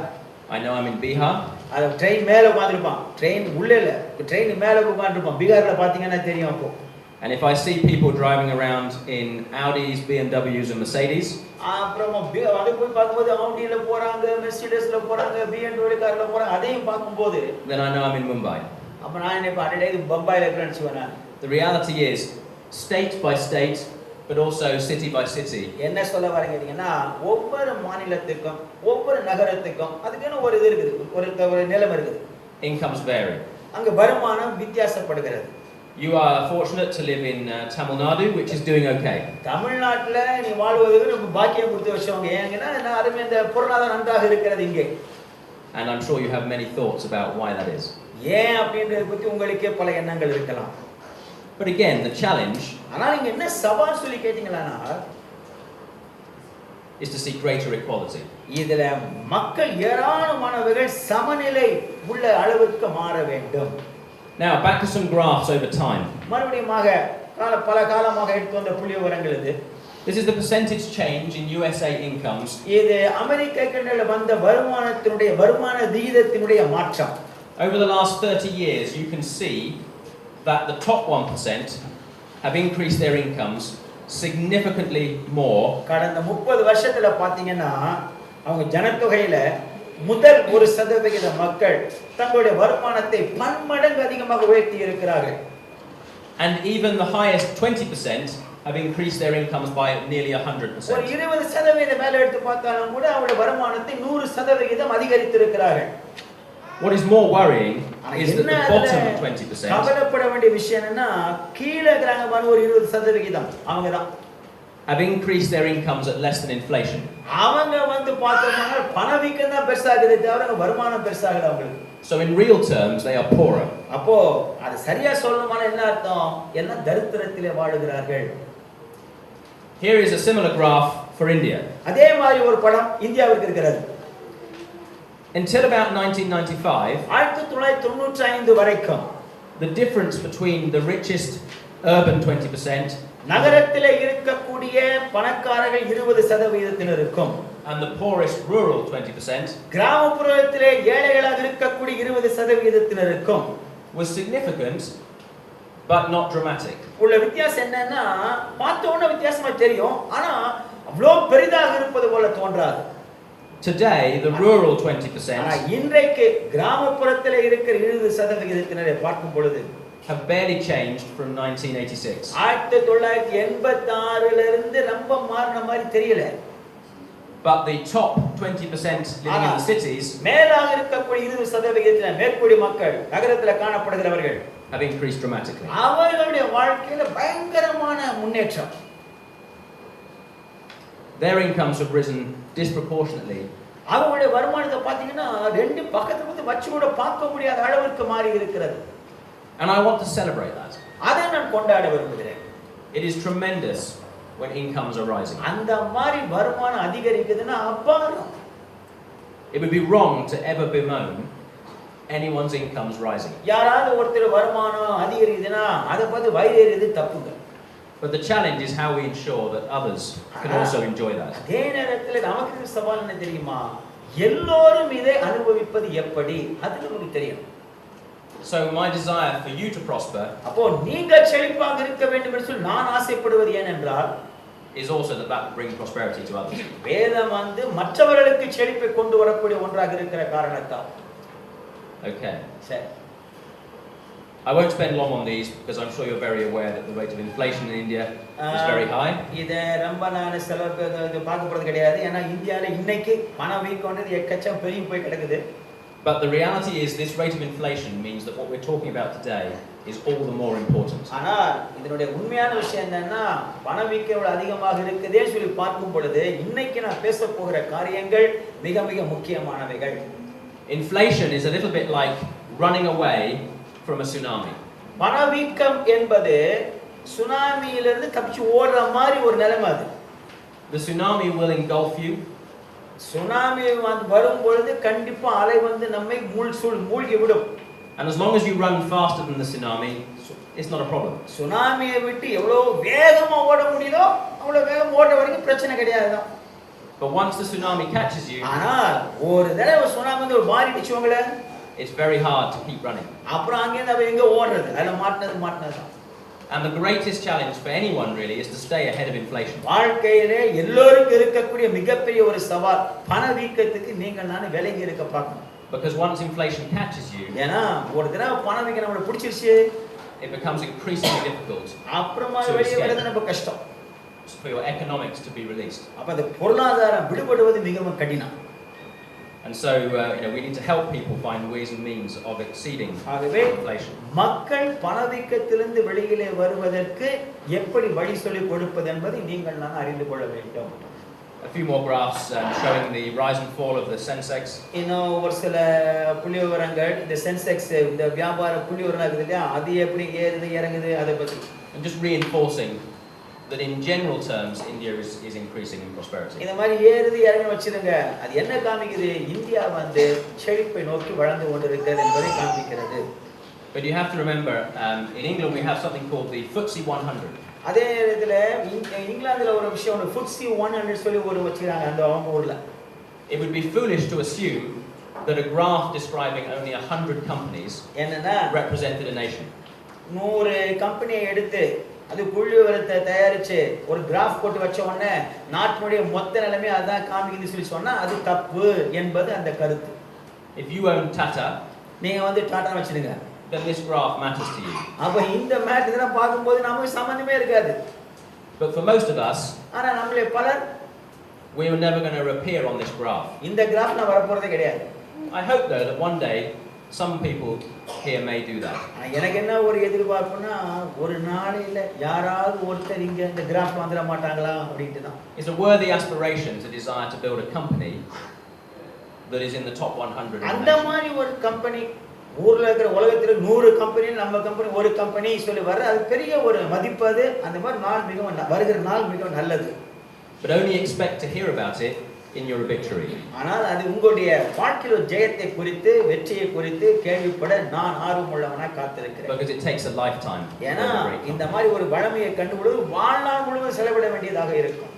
I know I'm in Bihar. அது ட்ரெயின் மேல உட்கார்ந்திருப்பான். ட்ரெயின் உள்ள இல்ல. ட்ரெயின் மேல உட்கார்ந்திருப்பான். பீகார்ல பாத்தீங்கன்னா தெரியும் அப்போ. And if I see people driving around in Audis, BMWs and Mercedes, அப்புறம் அது போய் பார்க்கும்போது ஆடில போறாங்க, மெர்சிடஸ்ல போறாங்க, BMW கார்ல போறாங்க, அதையும் பார்க்கும்போது then I know I'm in Mumbai. அப்ப நான் என்ன அடடே இது பம்பாயில இருக்கேன்னு சொல்றேன். The reality is, state by state, but also city by city, என்ன சொல்ல வரீங்கன்னா ஒவ்வொரு மாநிலத்துக்கும் ஒவ்வொரு நகரத்துக்கும் அதுக்குன்னு ஒரு இது இருக்குது, ஒரு நிலைமை இருக்குது. incomes vary. அங்க வருமானம் வித்தியாசப்படுகிறது. You are fortunate to live in Tamil Nadu, which is doing okay. தமிழ்நாட்டுல நீ வாழ்வதற்கு ரொம்ப பாக்கியம் கொடுத்து வச்சவங்க. ஏங்கன்னா நான் அருமை இந்த பொருளாதாரம் நன்றாக இருக்கிறது இங்கே. And I'm sure you have many thoughts about why that is. ஏன் அப்படின்றத பத்தி உங்களுக்கே பல எண்ணங்கள் இருக்கலாம். But again, the challenge ஆனா நீங்க என்ன சவால் சொல்லி கேட்டீங்களா is to see greater equality. இதுல மக்கள் ஏராளமானவர்கள் சமநிலை உள்ள அளவுக்கு மாற வேண்டும். Now, back to some graphs over time. மறுபடியுமாக பல காலமாக எடுத்து வந்த புள்ளிவிவரங்கள் இது. This is the percentage change in USA incomes. இது அமெரிக்காவில் வந்த வருமான விகிதத்தினுடைய மாற்றம். Over the last 30 years, you can see that the top 1% have increased their incomes significantly more. கடந்த 30 வருஷத்துல பாத்தீங்கன்னா அவங்க ஜனத்தொகையில முதல் 1% மக்கள் தங்களுடைய வருமானத்தை பன்மடங்கு அதிகமாக உயர்த்தி இருக்கிறார்கள். And even the highest 20% have increased their incomes by nearly 100%. ஒரு 20% மேல எடுத்து பார்த்தாலும் கூட அவருடைய வருமானத்தை 100% அதிகரித்து இருக்கிறார்கள். What is more worrying is that the bottom 20% கவலைப்பட வேண்டிய விஷயம் என்னன்னா கீழ இருக்கிறாங்க ஒரு 20% அவங்க தான் have increased their incomes at less than inflation. அவங்க வந்து பார்த்தோம்னா பணவீக்கம் தான் பெருசாகுதே தவிர வருமானம் பெருசாகல அவங்களுக்கு. So in real terms they are poorer. அப்போ அது சரியா சொல்லணும்னா என்ன அர்த்தம்? எல்லாம் தரித்திரத்திலே வாழுகிறார்கள். Here is a similar graph for India. அதே மாதிரி ஒரு படம் இந்தியாவுக்கு இருக்கிறது. Until about 1995, 1995 வரைக்கும் the difference between the richest urban 20% நகரத்திலே இருக்கக்கூடிய பணக்காரர்கள் 20% இருக்கும் and the poorest rural 20% கிராமப்புறத்திலே ஏழைகளாக இருக்கக்கூடிய 20% இருக்கும் was significant but not dramatic. உள்ள வித்தியாசம் என்னன்னா பார்த்தோம்னா வித்தியாசமா தெரியும் ஆனா அவ்வளோ பெரிதாக இருப்பது போல தோன்றாது. Today the rural 20% இன்றைக்கு கிராமப்புறத்திலே இருக்கிற 20% பார்க்கும் பொழுது have barely changed from 1986. 1986 இருந்து ரொம்ப மாறின மாதிரி தெரியல. But the top 20% living in the cities மேலாக இருக்கக்கூடிய 20% மேற்குடி மக்கள் நகரத்தில் காணப்படுகிறவர்கள் have increased dramatically. அவர்களுடைய வாழ்க்கையில பயங்கரமான முன்னேற்றம். Their incomes have risen disproportionately. அவங்களுடைய வருமானத்தை பார்த்தீங்கன்னா ரெண்டு பக்கத்துல வச்சு கூட பார்க்க முடியாத அளவுக்கு மாறி இருக்கிறது. And I want to celebrate that. அதை நான் கொண்டாட விரும்புகிறேன். It is tremendous when incomes are rising. அந்த மாதிரி வருமானம் அதிகரிக்குதுன்னா அபாரம். It would be wrong to ever bemoan anyone's incomes rising. யாராவது ஒருத்தர் வருமானம் அதிகரிக்குதுன்னா அதை பார்த்து வயிறேறியது தப்புங்க. But the challenge is how we ensure that others can also enjoy that. அதே நேரத்தில் நமக்கு சவால் என்ன தெரியுமா? எல்லோரும் இதை அனுபவிப்பது எப்படி? அது நமக்கு தெரியும். So my desire for you to prosper அப்போ நீங்க செழிப்பாக இருக்க வேண்டும் என்று சொல்லி நான் ஆசைப்படுவது ஏனென்றால் is also that will bring prosperity to others. வேதம் வந்து மற்றவர்களுக்கு செழிப்பை கொண்டு வரக்கூடிய ஒன்றாக இருக்கிற காரணத்தால். Okay. சரி. I won't spend long on these because I'm sure you're very aware that the rate of inflation in India is very high. இத ரொம்ப நான் செலவு பார்க்க போறது கிடையாது. ஏன்னா இந்தியால இன்னைக்கு பணவீக்கம்ன்றது எக்கச்சக்கம் பெரிய போய் கிடக்குது. But the reality is this rate of inflation means that what we're talking about today is all the more important. ஆனா இதனுடைய உண்மையான விஷயம் என்னன்னா பணவீக்கம் எவ்வளவு அதிகமாக இருக்குதே சொல்லி பார்க்கும் பொழுது இன்னைக்கு நான் பேச போகிற காரியங்கள் மிக மிக முக்கியமானவைகள். Inflation is a little bit like running away from a tsunami. பணவீக்கம் என்பது சுனாமியிலிருந்து தப்பிச்சு ஓடுற மாதிரி ஒரு நிலைமை அது. The tsunami will engulf you. Tsunami வரும் பொழுது கண்டிப்பா அலை வந்து நம்மை மூழ்கி விடும். And as long as you run faster than the tsunami, it's not a problem. சுனாமியை விட்டு எவ்வளவு வேகமா ஓட முடியுதோ அவ்வளவு வேகம் ஓட வரைக்கும் பிரச்சனை கிடையாது. But once the tsunami catches you, ஆனா ஒரு தடவை சுனாமி வந்து ஒரு மாறிடுச்சு உங்களை, it's very hard to keep running. அப்புறம் அங்க இருந்து எங்க ஓடுறது? அதுல மாட்டினது. And the greatest challenge for anyone really is to stay ahead of inflation. வாழ்க்கையிலே எல்லோருக்கும் இருக்கக்கூடிய மிகப்பெரிய ஒரு சவால் பணவீக்கத்துக்கு நீங்கள் நான் விலகி இருக்க பார்க்கணும். Because once inflation catches you, ஏன்னா ஒரு தடவை பணவீக்கம் நம்மள பிடிச்சிருச்சு, it becomes increasingly difficult அப்புறமா வெளியே வரது ரொம்ப கஷ்டம். For your economics to be released. அப்ப அந்த பொருளாதாரம் விடுபடுவது மிகவும் கடினம். And so we need to help people find ways and means of exceeding inflation. மக்கள் பணவீக்கத்திலிருந்து வெளியிலே வருவதற்கு எப்படி வழி சொல்லிக் கொடுப்பது என்பதை நீங்கள் நான் அறிந்து கொள்ள வேண்டும். A few more graphs showing the rise and fall of the Sensex. இன்னும் ஒரு சில புள்ளிவிவரங்கள் இந்த சென்செக்ஸ் இந்த வியாபார புள்ளிவிவரம் இருக்குது இல்லையா, அது எப்படி ஏறுது இறங்குது அதை பத்தி. And just reinforcing that in general terms India is increasing in prosperity. இந்த மாதிரி ஏறுது இறங்கி வச்சிருங்க. அது என்ன காமிக்குது? இந்தியா வந்து செழிப்பை நோக்கி வளர்ந்து கொண்டிருக்கிறது என்பதை காமிக்கிறது. But you have to remember, in England we have something called the FTSE 100. அதே இடத்துல இங்கிலாந்துல ஒரு விஷயம் FTSE 100 சொல்லி ஒரு வச்சிருக்காங்க அந்த ஊர்ல. It would be foolish to assume that a graph describing only 100 companies represented a nation. 100 கம்பெனியை எடுத்து அது புள்ளிவிவரத்தை தயாரிச்சு ஒரு கிராஃப் போட்டு வச்ச உடனே நாட்டினுடைய மொத்த நிலைமை அதான் காமிக்குதுன்னு சொல்லி சொன்னா அது தப்பு என்பது அந்த கருத்து. If you own Tata, நீங்க வந்து டாடா வச்சிடுங்க, then this graph matters to you. அப்ப இந்த மேட் இதெல்லாம் பார்க்கும்போது நமக்கு சம்பந்தமே இருக்காது. But for most of us, ஆனா நம்மளே பலர் we are never going to appear on this graph. இந்த கிராஃப்ல வர போறதே கிடையாது. I hope though that one day some people here may do that. எனக்கு என்ன ஒரு எதிர்பார்ப்புனா ஒரு நாளையில யாராவது ஒருத்தர் இங்க இந்த கிராஃப்ல வந்துட மாட்டாங்களா அப்படிட்டு தான். It's a worthy aspiration to desire to build a company that is in the top 100. அந்த மாதிரி ஒரு கம்பெனி ஊர்ல இருக்கிற உலகத்துல 100 கம்பெனி நம்ம கம்பெனி ஒரு கம்பெனி சொல்லி வர அது பெரிய ஒரு மதிப்பு. அது அந்த மாதிரி நாள் மிகவும் வருகிற நாள் மிகவும் நல்லது. But only expect to hear about it in your victory. ஆனால் அது உங்களுடைய வாழ்க்கையில ஜெயத்தை குறித்து வெற்றியை குறித்து கேள்விப்பட நான் ஆர்வமுள்ளவனா காத்திருக்கிறேன். Because it takes a lifetime. ஏன்னா இந்த மாதிரி ஒரு வளமையை கண்டுபிடித்து வாழ்நாள் முழுவதும் செலவிட வேண்டியதாக இருக்கும்.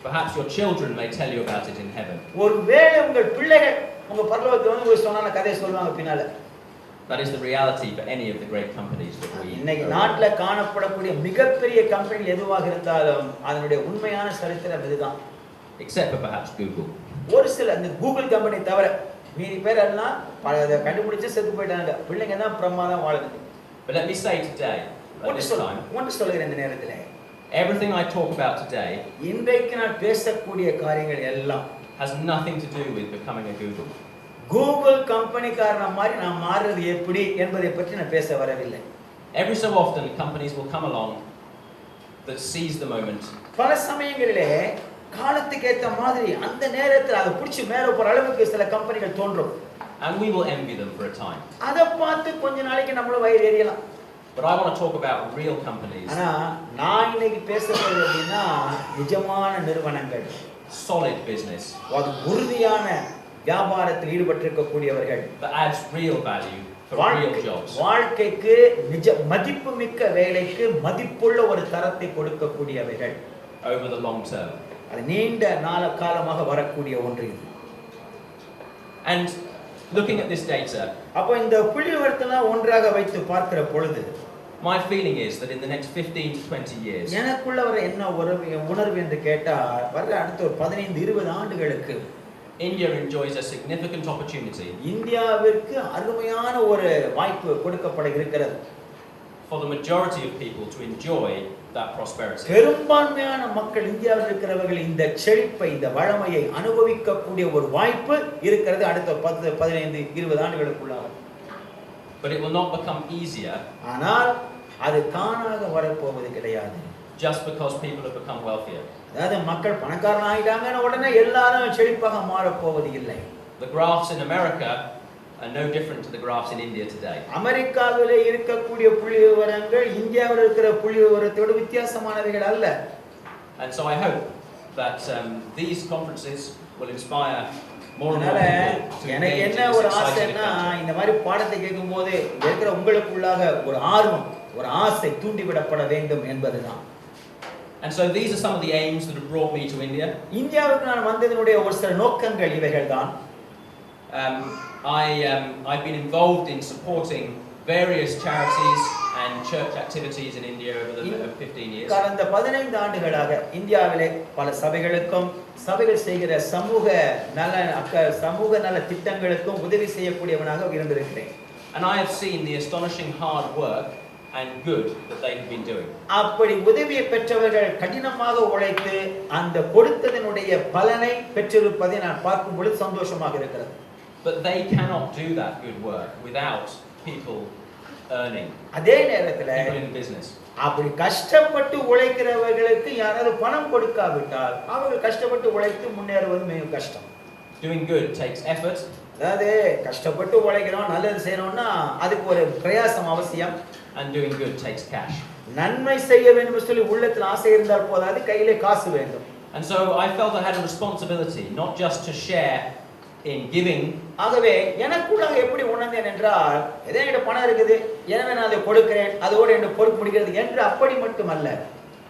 Perhaps your children may tell you about it in heaven. ஒருவேளை உங்கள் பிள்ளைகள் உங்க பரலோகத்துல வந்து ஒரு சொன்னான கதை சொல்வாங்க பின்னால. That is the reality for any of the great companies that we. இன்னைக்கு நாட்டுல காணப்படக்கூடிய மிகப்பெரிய கம்பெனிகள் எதுவாக இருந்தாலும் அதனுடைய உண்மையான சரித்திரம் இதுதான். Except for perhaps Google. ஒரு சில இந்த கூகுள் கம்பெனி தவிர மீதி பேர் எல்லாம் கண்டுபிடிச்சு செத்து போயிட்டாங்க. பிள்ளைங்க தான் பிரமாதம் வாழுது. But let me say today, at this time, ஒன்று சொல்லுகிறேன் இந்த நேரத்துல, everything I talk about today இன்றைக்கு நான் பேசக்கூடிய காரியங்கள் எல்லாம் has nothing to do with becoming a Google. Google கம்பெனிக்காரன மாதிரி நான் மாறுறது எப்படி என்பதை பற்றி நான் பேச வரவில்லை. Every so often companies will come along that seize the moment. பல சமயங்களிலே காலத்துக்கு ஏத்த மாதிரி அந்த நேரத்துல அதை பிடிச்சு மேல போற அளவுக்கு சில கம்பெனிகள் தோன்றும். And we will envy them for a time. அதை பார்த்து கொஞ்ச நாளைக்கு நம்மள வயிறு எரியலாம். But I want to talk about real companies. ஆனா நான் இன்னைக்கு பேசுறது அப்படின்னா நிஜமான நிறுவனங்கள், solid business, அது உறுதியான வியாபாரத்தில் ஈடுபட்டிருக்கக்கூடியவர்கள், that adds real value for real jobs. வாழ்க்கைக்கு நிஜ மதிப்புமிக்க வேலைக்கு மதிப்புள்ள ஒரு தரத்தை கொடுக்கக்கூடியவர்கள் over the long term. அது நீண்ட காலமாக வரக்கூடிய ஒன்று இது. And looking at this data, அப்ப இந்த புள்ளிவிவரத்தை ஒன்றாக வைத்து பார்க்கிற பொழுது my feeling is that in the next 15 to 20 years, எனக்குள்ள ஒரு என்ன உணர்வு என்று கேட்டா வர அடுத்த ஒரு 15-20 ஆண்டுகளுக்கு India enjoys a significant opportunity இந்தியாவிற்கு அருமையான ஒரு வாய்ப்பு கொடுக்கப்பட இருக்கிறது for the majority of people to enjoy that prosperity. பெரும்பான்மையான மக்கள் இந்தியாவில் இருக்கிறவர்கள் இந்த செழிப்பை இந்த வளமையை அனுபவிக்கக்கூடிய ஒரு வாய்ப்பு இருக்கிறது அடுத்த 10 15 20 ஆண்டுகளுக்குள்ளாக. But it will not become easier. ஆனால் அது தானாக வரப்போவது கிடையாது. Just because people have become wealthier. அதாவது மக்கள் பணக்காரன் ஆயிட்டாங்கன்னு உடனே எல்லாரும் செழிப்பாக மாறப் போவது இல்லை. The graphs in America are no different to the graphs in India today. அமெரிக்காவிலே இருக்கக்கூடிய புள்ளிவிவரங்கள் இந்தியாவில் இருக்கிற புள்ளிவிவரத்தோடு வித்தியாசமானவைகள் அல்ல. And so I hope that these conferences will inspire more and more people to எனக்கு engage என்ன in this ஒரு exciting ஆசைன்னா adventure. இந்த மாதிரி பாடத்தை கேட்கும்போது இருக்கிற உங்களுக்குள்ளாக ஒரு ஆர்வம் ஒரு ஆசை தூண்டிவிடப்பட வேண்டும் என்பதுதான். And so these are some of the aims that have brought me to India. இந்தியாவுக்கு நான் வந்ததனுடைய ஒரு சில நோக்கங்கள் இவைகள்தான். I've been involved in supporting various charities and church activities in India over the 15 years. கடந்த 15 ஆண்டுகளாக இந்தியாவிலே பல சபைகளுக்கும் சபைகள் செய்கிற சமூக நல திட்டங்களுக்கும் உதவி செய்யக்கூடியவனாக இருந்திருக்கிறேன். And I have seen the astonishing hard work and good that they have been doing. அப்படி உதவியை பெற்றவர்கள் கடினமாக உழைத்து அந்த கொடுத்ததனுடைய பலனை பெற்றிருப்பதை நான் பார்க்கும் பொழுது சந்தோஷமாக இருக்கிறது. But they cannot do that good work without people earning. அதே நேரத்தில் people in business. அப்படி கஷ்டப்பட்டு உழைக்கிறவர்களுக்கு யாராவது பணம் கொடுக்காவிட்டால் அவர்கள் கஷ்டப்பட்டு உழைத்து முன்னேறுவது மிகவும் கஷ்டம். Doing good takes effort. அதாவது கஷ்டப்பட்டு உழைக்கிறோம் நல்லது செய்யணும்னா அதுக்கு ஒரு பிரயாசம் அவசியம். And doing good takes cash. நன்மை செய்ய வேண்டும் சொல்லி உள்ளத்தில் ஆசை இருந்தால் போதாது கையிலே காசு வேண்டும். And so I felt I had a responsibility not just to share in giving. ஆகவே எனக்குள்ளாக எப்படி உணர்ந்தேன் என்றால் ஏதோ என்கிட்ட பணம் இருக்குது எனவே நான் அதை கொடுக்கிறேன் அதோடு என்ன பொறுப்பு முடிக்கிறது என்று அப்படி மட்டுமல்ல.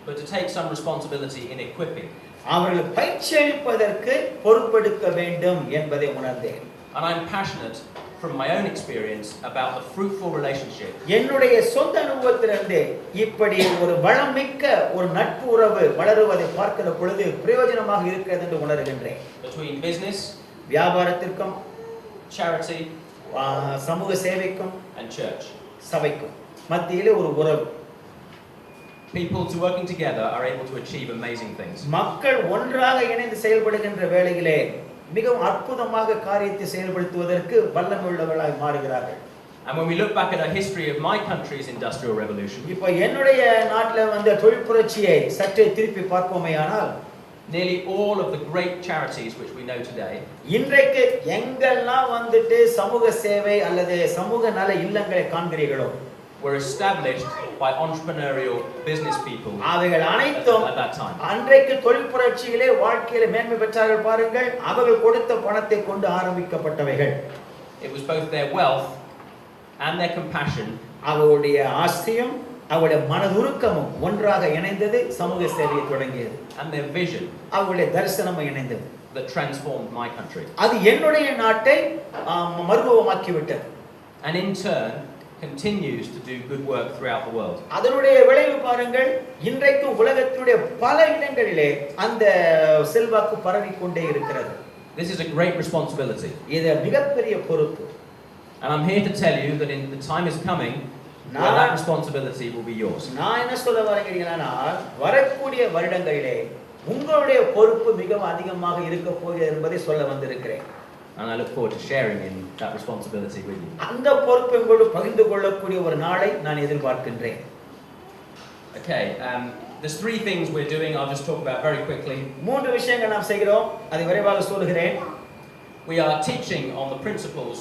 But to take some responsibility in equipping. அவர்கள் பயிற்சி அளிப்பதற்கு பொறுப்பெடுக்க வேண்டும் என்பதை உணர்ந்தேன். And I'm passionate from my own experience about the fruitful relationship. என்னுடைய சொந்த அனுபவத்திலிருந்து இப்படி ஒரு வளமிக்க ஒரு நட்பு உறவு வளருவதை பார்க்கிற பொழுது பிரயோஜனமாக இருக்கிறது என்று உணர்கின்றேன். Between business, வியாபாரத்திற்கும், charity, சமூக சேவைக்கும், and church. சபைக்கும் மத்தியிலே ஒரு உறவு. People working together are able to achieve amazing things. மக்கள் ஒன்றாக இணைந்து செயல்படுகின்ற வேளையிலே மிகவும் அற்புதமாக காரியத்தை செயல்படுத்துவதற்கு வல்லமையுள்ளவர்களாய் மாறுகிறார்கள். And when we look back at our history of my country's industrial revolution, இப்போ என்னுடைய நாட்டில வந்த தொழில் புரட்சியை சற்றே திருப்பி பார்ப்போமேயானால் nearly all of the great charities which we know today இன்றைக்கு எங்கெல்லாம் வந்துட்டு சமூக சேவை அல்லது சமூக நல இல்லங்களை காண்கிறீர்களோ were established by entrepreneurial business people அவைகள் அனைத்தும் at that time. அன்றைக்கு தொழில் புரட்சியிலே வாழ்க்கையிலே மேன்மை பெற்றார்கள் பாருங்கள் அவர்கள் கொடுத்த பணத்தை கொண்டு ஆரம்பிக்கப்பட்டவைகள். It was both their wealth and their compassion, அவருடைய ஆஸ்தியும் அவருடைய மனதுருக்கமும் ஒன்றாக இணைந்தது சமூக சேவையை தொடங்கியது. and their vision அவருடைய தரிசனமும் இணைந்தது. that transformed my country. அது என்னுடைய நாட்டை மறுரூபமாக்கி விட்டது. And in turn continues to do good work throughout the world. அதனுடைய விளைவு பாருங்கள் இன்றைக்கு உலகத்தினுடைய பல இடங்களிலே அந்த செல்வாக்கு பரவிக்கொண்டே இருக்கிறது. This is a great responsibility. இது மிகப்பெரிய பொறுப்பு. And I'm here to tell you that the time is coming when that responsibility will be yours. நான் என்ன சொல்ல வரேன்னா வரக்கூடிய வருடங்களிலே உங்களுடைய பொறுப்பு மிகவும் அதிகமாக இருக்க போகிறது என்பதை சொல்ல வந்திருக்கிறேன். And I look forward to sharing in that responsibility with you. அந்த பொறுப்பை உங்களோடு பகிர்ந்து கொள்ளக்கூடிய ஒரு நாளை நான் எதிர்பார்க்கின்றேன். Okay, there's three things we're doing. I'll just talk about very quickly. மூன்று விஷயங்கள் நாம் செய்கிறோம். அதை விரைவாக சொல்கிறேன். We are teaching on the principles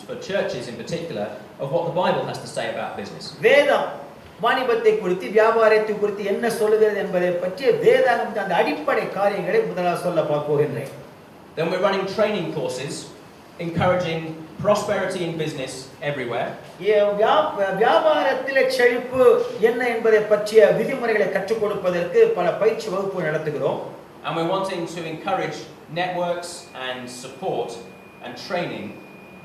for churches in particular of what the Bible has to say about business. வேதம் வாணிபத்தை குறித்து வியாபாரத்தை குறித்து என்ன சொல்லுகிறது என்பதை பற்றி வேதாகமத்தின் அந்த அடிப்படை காரியங்களை முதலாக சொல்ல போகின்றேன். Then we're running training courses encouraging prosperity in business everywhere. வியாபாரத்திலே செழிப்பு என்ன என்பதை பற்றிய விதிமுறைகளை கற்றுக் கொடுப்பதற்கு பல பயிற்சி வகுப்புகள் நடத்துகிறோம். And we're wanting to encourage networks and support and training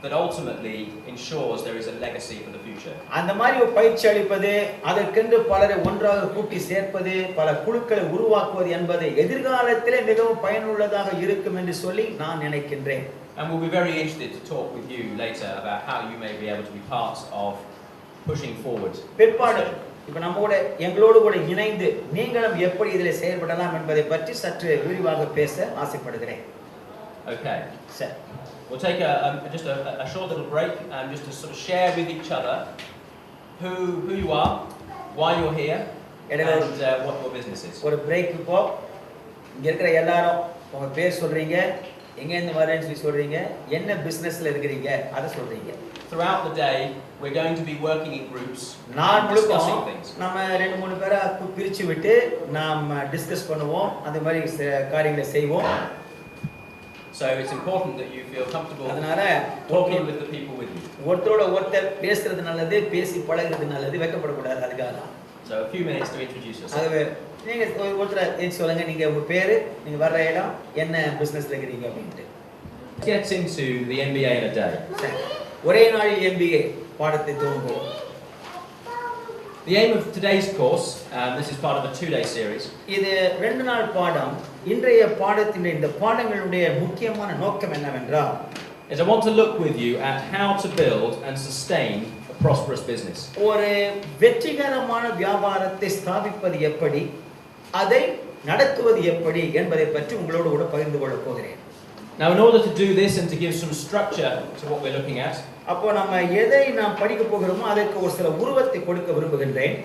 that ultimately ensures there is a legacy for the future. அந்த மாதிரி ஒரு பயிற்சி அளிப்பது அதற்கென்று பலரை ஒன்றாக கூட்டி சேர்ப்பது பல குழுக்களை உருவாக்குவது என்பது எதிர்காலத்திலே மிகவும் பயனுள்ளதாக இருக்கும் என்று சொல்லி நான் நினைக்கின்றேன். And we'll be very interested to talk with you later about how you may be able to be part of pushing forward. பிற்பாடு இப்ப நம்ம கூட எங்களோடு கூட இணைந்து நீங்களும் எப்படி இதில் செயல்படலாம் என்பதை பற்றி சற்று விரிவாக பேச ஆசைப்படுகிறேன். Okay. சரி. We'll take just a short little break just to sort of share with each other who you are, why you're here, and what your business is. ஒரு பிரேக் இப்போ இங்க இருக்கிற எல்லாரும் உங்க பேர் சொல்றீங்க, எங்க இருந்து வரேன்னு சொல்றீங்க, என்ன பிசினஸ்ல இருக்கீங்க அதை சொல்றீங்க. Throughout the day we're going to be working in groups நாள் discussing things. நம்ம 2-3 பேரா பிரிச்சு விட்டு நாம டிஸ்கஸ் பண்ணுவோம், அந்த மாதிரி காரியங்களை செய்வோம். So it's important that you feel comfortable talking with the people with you. ஒருத்தரோட ஒருத்தர் பேசுறது நல்லது, பேசி பழகுறது நல்லது, வெட்கப்படக்கூடாது. அதுக்காக தான். So a few minutes to introduce yourself. அதுவே நீங்க ஒருத்தர் ஏன் சொல்லுங்க, நீங்க உங்க பேரு, நீங்க வர்ற இடம், என்ன பிசினஸ்ல இருக்கீங்க அப்படினு. Gets into the MBA in a day. ஒரே நாளில் MBA பாடத்தை துவங்குவோம். The aim of today's course, this is part of a 2-day series. இது 2 நாள் பாடம். இன்றைய பாடத்தின் இந்த பாடங்களுடைய முக்கியமான நோக்கம் என்னவென்றால், is I want to look with you at how to build and sustain a prosperous business. ஒரு வெற்றிகரமான வியாபாரத்தை ஸ்தாபிப்பது எப்படி, அதை நடத்துவது எப்படி என்பதை பற்றி உங்களோடு கூட பகிர்ந்து கொள்ள போகிறேன். Now in order to do this and to give some structure to what we're looking at, அப்போ நம்ம எதை நாம் படிக்க போகிறோமோ அதற்கு ஒரு சில உருவத்தை கொடுக்க விரும்புகின்றேன்.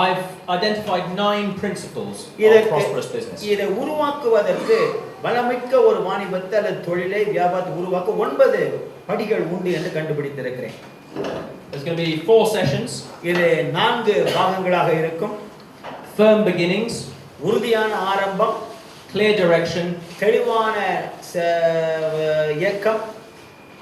I've identified 9 principles of prosperous business. இதை உருவாக்குவதற்கு வளமிக்க ஒரு வாணிபத்தை அல்லது தொழிலை வியாபாரத்தை உருவாக்க 9 படிகள் உண்டு என்று கண்டுபிடித்திருக்கிறேன். There's going to be 4 sessions. இது 4 பாகங்களாக இருக்கும். Firm beginnings, உறுதியான ஆரம்பம், clear direction, தெளிவான இயக்கம்,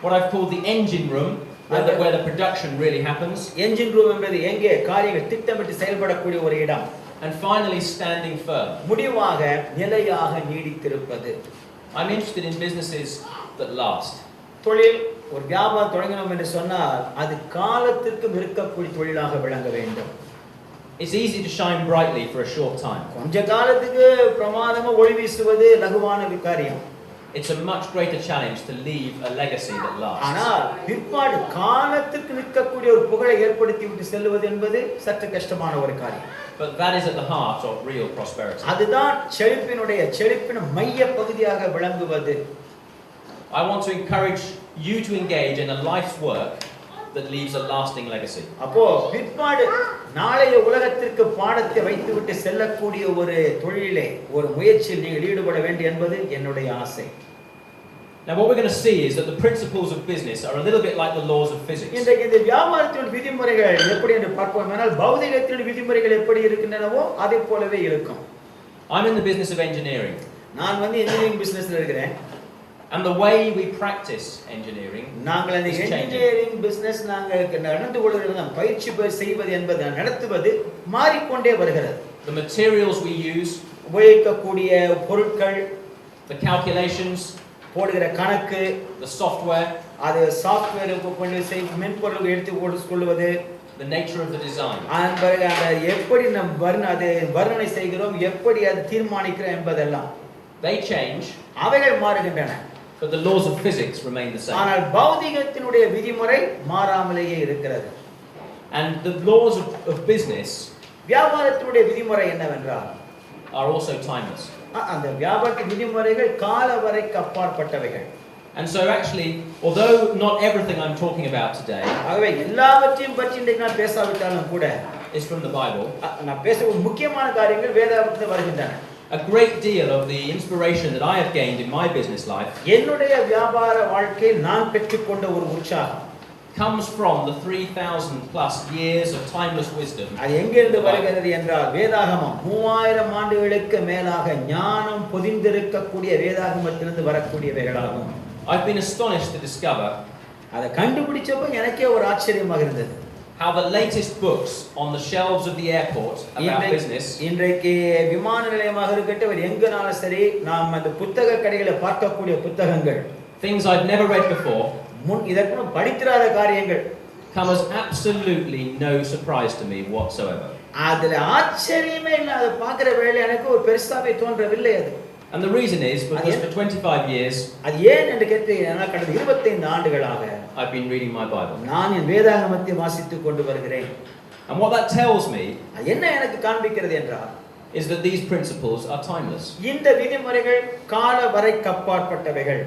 what I've called the engine room, where the production really happens. engine room என்பது எங்கே காரியங்கள் திட்டமிட்டு செயல்படக்கூடிய ஒரு இடம். And finally standing firm. முடிவாக நிலையாக நீடித்திருப்பது. I'm interested in businesses that last. தொழில் ஒரு வியாபாரம் தொடங்கினோம் என்று சொன்னால் அது காலத்திற்கு இருக்கக்கூடிய தொழிலாக விளங்க வேண்டும். It's easy to shine brightly for a short time. கொஞ்ச காலத்துக்கு பிரமாதமா ஒளி வீசுவது லகுவான காரியம். It's a much greater challenge to leave a legacy that lasts. ஆனால் பிற்பாடு காலத்துக்கு நிற்கக்கூடிய ஒரு புகழை ஏற்படுத்தி விட்டு செல்வது என்பது சற்று கஷ்டமான ஒரு காரியம். But that is at the heart of real prosperity. அதுதான் செழிப்பின் மைய பகுதியாக விளங்குவது. I want to encourage you to engage in a life's work that leaves a lasting legacy. அப்போ பிற்பாடு நாளைய உலகத்திற்கு பாடத்தை வைத்துவிட்டு செல்லக்கூடிய ஒரு தொழிலே ஒரு முயற்சியில் நீங்கள் ஈடுபட வேண்டும் என்பது என்னுடைய ஆசை. Now what we're going to see is that the principles of business are a little bit like the laws of physics. இன்றைக்கு இந்த வியாபாரத்தின் விதிமுறைகள் எப்படி என்று பார்ப்போம் என்றால் பௌதிகத்தின் விதிமுறைகள் எப்படி இருக்கின்றனவோ அதே போலவே இருக்கும். I'm in the business of engineering. நான் இன்ஜினியரிங் பிசினஸ்ல இருக்கிறேன். And the way we practice engineering, நாங்கள் அந்த engineering business நாங்கள் நடந்து கொள்கிறது பயிற்சி செய்வது என்பது நடத்துவது மாறிக்கொண்டே வருகிறது. The materials we use, உபயோகிக்கக்கூடிய பொருட்கள், the calculations, போடுகிற கணக்கு, the software, அது சாஃப்ட்வேருக்கு கொண்டு மென்பொருளுக்கு எடுத்து கொள்வது, the nature of the design. அந்த எப்படி நாம் வர்ணனை செய்கிறோம், எப்படி அது தீர்மானிக்கிறோம் என்பதெல்லாம் they change, அவைகள் மாறுகின்றன. but the laws of physics remain the same. ஆனால் பௌதிகத்தினுடைய விதிமுறை மாறாமலேயே இருக்கிறது. And the laws of business வியாபாரத்தினுடைய விதிமுறை என்னவென்றால் are also timeless. அந்த வியாபாரத்தின் விதிமுறைகள் கால வரைக்கு அப்பாற்பட்டவைகள். And so actually, although not everything I'm talking about today ஆகவே எல்லாவற்றையும் பற்றி இன்றைக்கு நான் பேசாவிட்டாலும் கூட is from the Bible, நான் பேச முக்கியமான காரியங்கள் வேதத்திலிருந்து வருகின்றன. a great deal of the inspiration that I have gained in my business life என்னுடைய வியாபார வாழ்க்கையில் நான் பெற்றுக்கொண்ட ஒரு உற்சாகம் comes from the 3,000 plus years of timeless wisdom. அது எங்கிருந்து வருகிறது என்றால் வேதாகமம் 3000 ஆண்டுகளுக்கு மேலாக ஞானம் பொதிந்திருக்கக்கூடிய வேதாகமத்திலிருந்து வரக்கூடியவைகளாகும். I've been astonished to discover அதை கண்டுபிடிச்சப்போ எனக்கே ஒரு ஆச்சரியமாக இருந்தது. how the latest books on the shelves of the airport about business இன்றைக்கு விமான நிலையமாக இருக்கட்டும் எங்கனாலும் சரி நாம் அந்த புத்தக கடைகளை பார்க்கக்கூடிய புத்தகங்கள் things I've never read before இதற்கு படித்திராத காரியங்கள் come as absolutely no surprise to me whatsoever. அதுல ஆச்சரியமே இல்ல. அதை பார்க்கிற வேளை எனக்கு ஒரு பெருசாவே தோன்றவில்லை. அது And the reason is because for 25 years அது ஏன் என்று கேட்டீங்கன்னா கடந்த 25 ஆண்டுகளாக I've been reading my Bible. நான் என் வேதாகமத்தை வாசித்துக் கொண்டு வருகிறேன். And what that tells me என்ன எனக்கு காண்பிக்கிறது என்றால் is that these principles are timeless. இந்த விதிமுறைகள் கால வரைக்கு அப்பாற்பட்டவைகள்.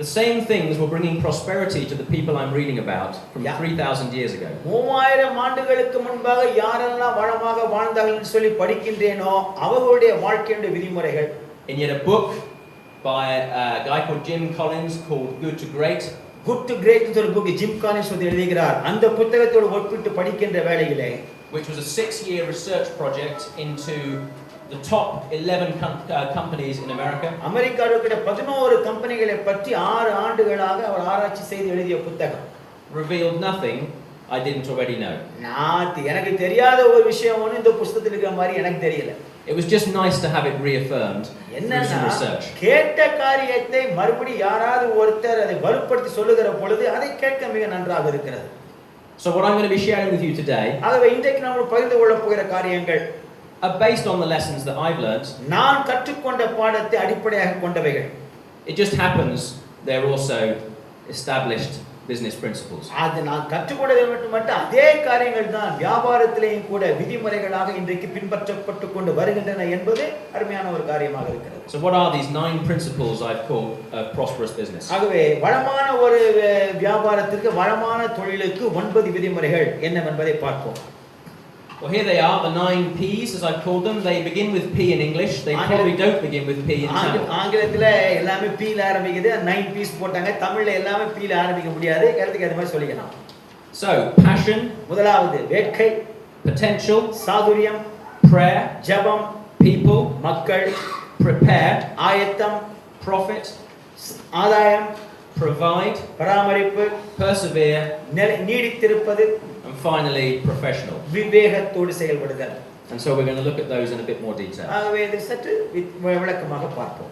The same things were bringing prosperity to the people I'm reading about from 3000 years ago. 3000 ஆண்டுகளுக்கு முன்பாக யாரெல்லாம் வளமாக வாழ்ந்தார்கள் என்று சொல்லி படிக்கின்றேனோ அவர்களுடைய வாழ்க்கையுடைய விதிமுறைகள். And yet a book by a guy called Jim Collins called Good to Great. Good to Great என்ற ஒரு புக் ஜிம் காலின்ஸ் எழுதுகிறார். அந்த புத்தகத்தோடு ஒப்பிட்டு படிக்கின்ற வேளையிலே which was a 6-year research project into the top 11 companies in America. அமெரிக்காவில் இருக்கிற 11 கம்பெனிகளை பற்றி 6 ஆண்டுகளாக அவர் ஆராய்ச்சி செய்து எழுதிய புத்தகம். Revealed nothing I didn't already know. எனக்கு தெரியாத ஒரு விஷயம் ஒன்னு இந்த புத்தகத்தில் இருக்கிற மாதிரி எனக்கு தெரியல. It was just nice to have it reaffirmed through some research. கேட்ட காரியத்தை மறுபடியும் யாராவது ஒருத்தர் அதை வலுப்படுத்தி சொல்லுகிற பொழுது அதை கேட்க மிக நன்றாக இருக்கிறது. So what I'm going to be sharing with you today ஆகவே இன்றைக்கு நாம் பகிர்ந்து கொள்ள போகிற காரியங்கள் are based on the lessons that I've learned. நான் கற்றுக்கொண்ட பாடத்தை அடிப்படையாக கொண்டவைகள். It just happens they're also established business principles. அது நான் கற்றுக்கொண்டது மட்டுமல்ல அதே காரியங்கள் தான் வியாபாரத்திலேயும் கூட விதிமுறைகளாக இன்றைக்கு பின்பற்றப்பட்டு கொண்டு வருகின்றன என்பது அருமையான ஒரு காரியமாக இருக்கிறது. So what are these 9 principles I've called prosperous business? ஆகவே வளமான ஒரு வியாபாரத்திற்கு வளமான தொழிலுக்கு 9 விதிமுறைகள் என்னவென்பதை பார்ப்போம். Well, here they are, the 9 P's as I've called them. They begin with P in English. They probably don't begin with P in Tamil. ஆங்கிலத்துல எல்லாமே P ல ஆரம்பிக்குது. 9 P's போட்டாங்க. தமிழ்ல எல்லாமே P ல ஆரம்பிக்க முடியாது. கருத்துக்கு அது மாதிரி சொல்லிக்கலாம். So, passion, முதலாவது வேட்கை, potential, சாதுரியம், prayer, ஜெபம், people, மக்கள், prepare, ஆயத்தம், profit, ஆதாயம், provide, பராமரிப்பு, persevere, நீடித்திருப்பது, and finally professional. விவேகத்தோடு செயல்படுதல். And so we're going to look at those in a bit more detail. ஆகவே இதை சற்று விளக்கமாக பார்ப்போம்.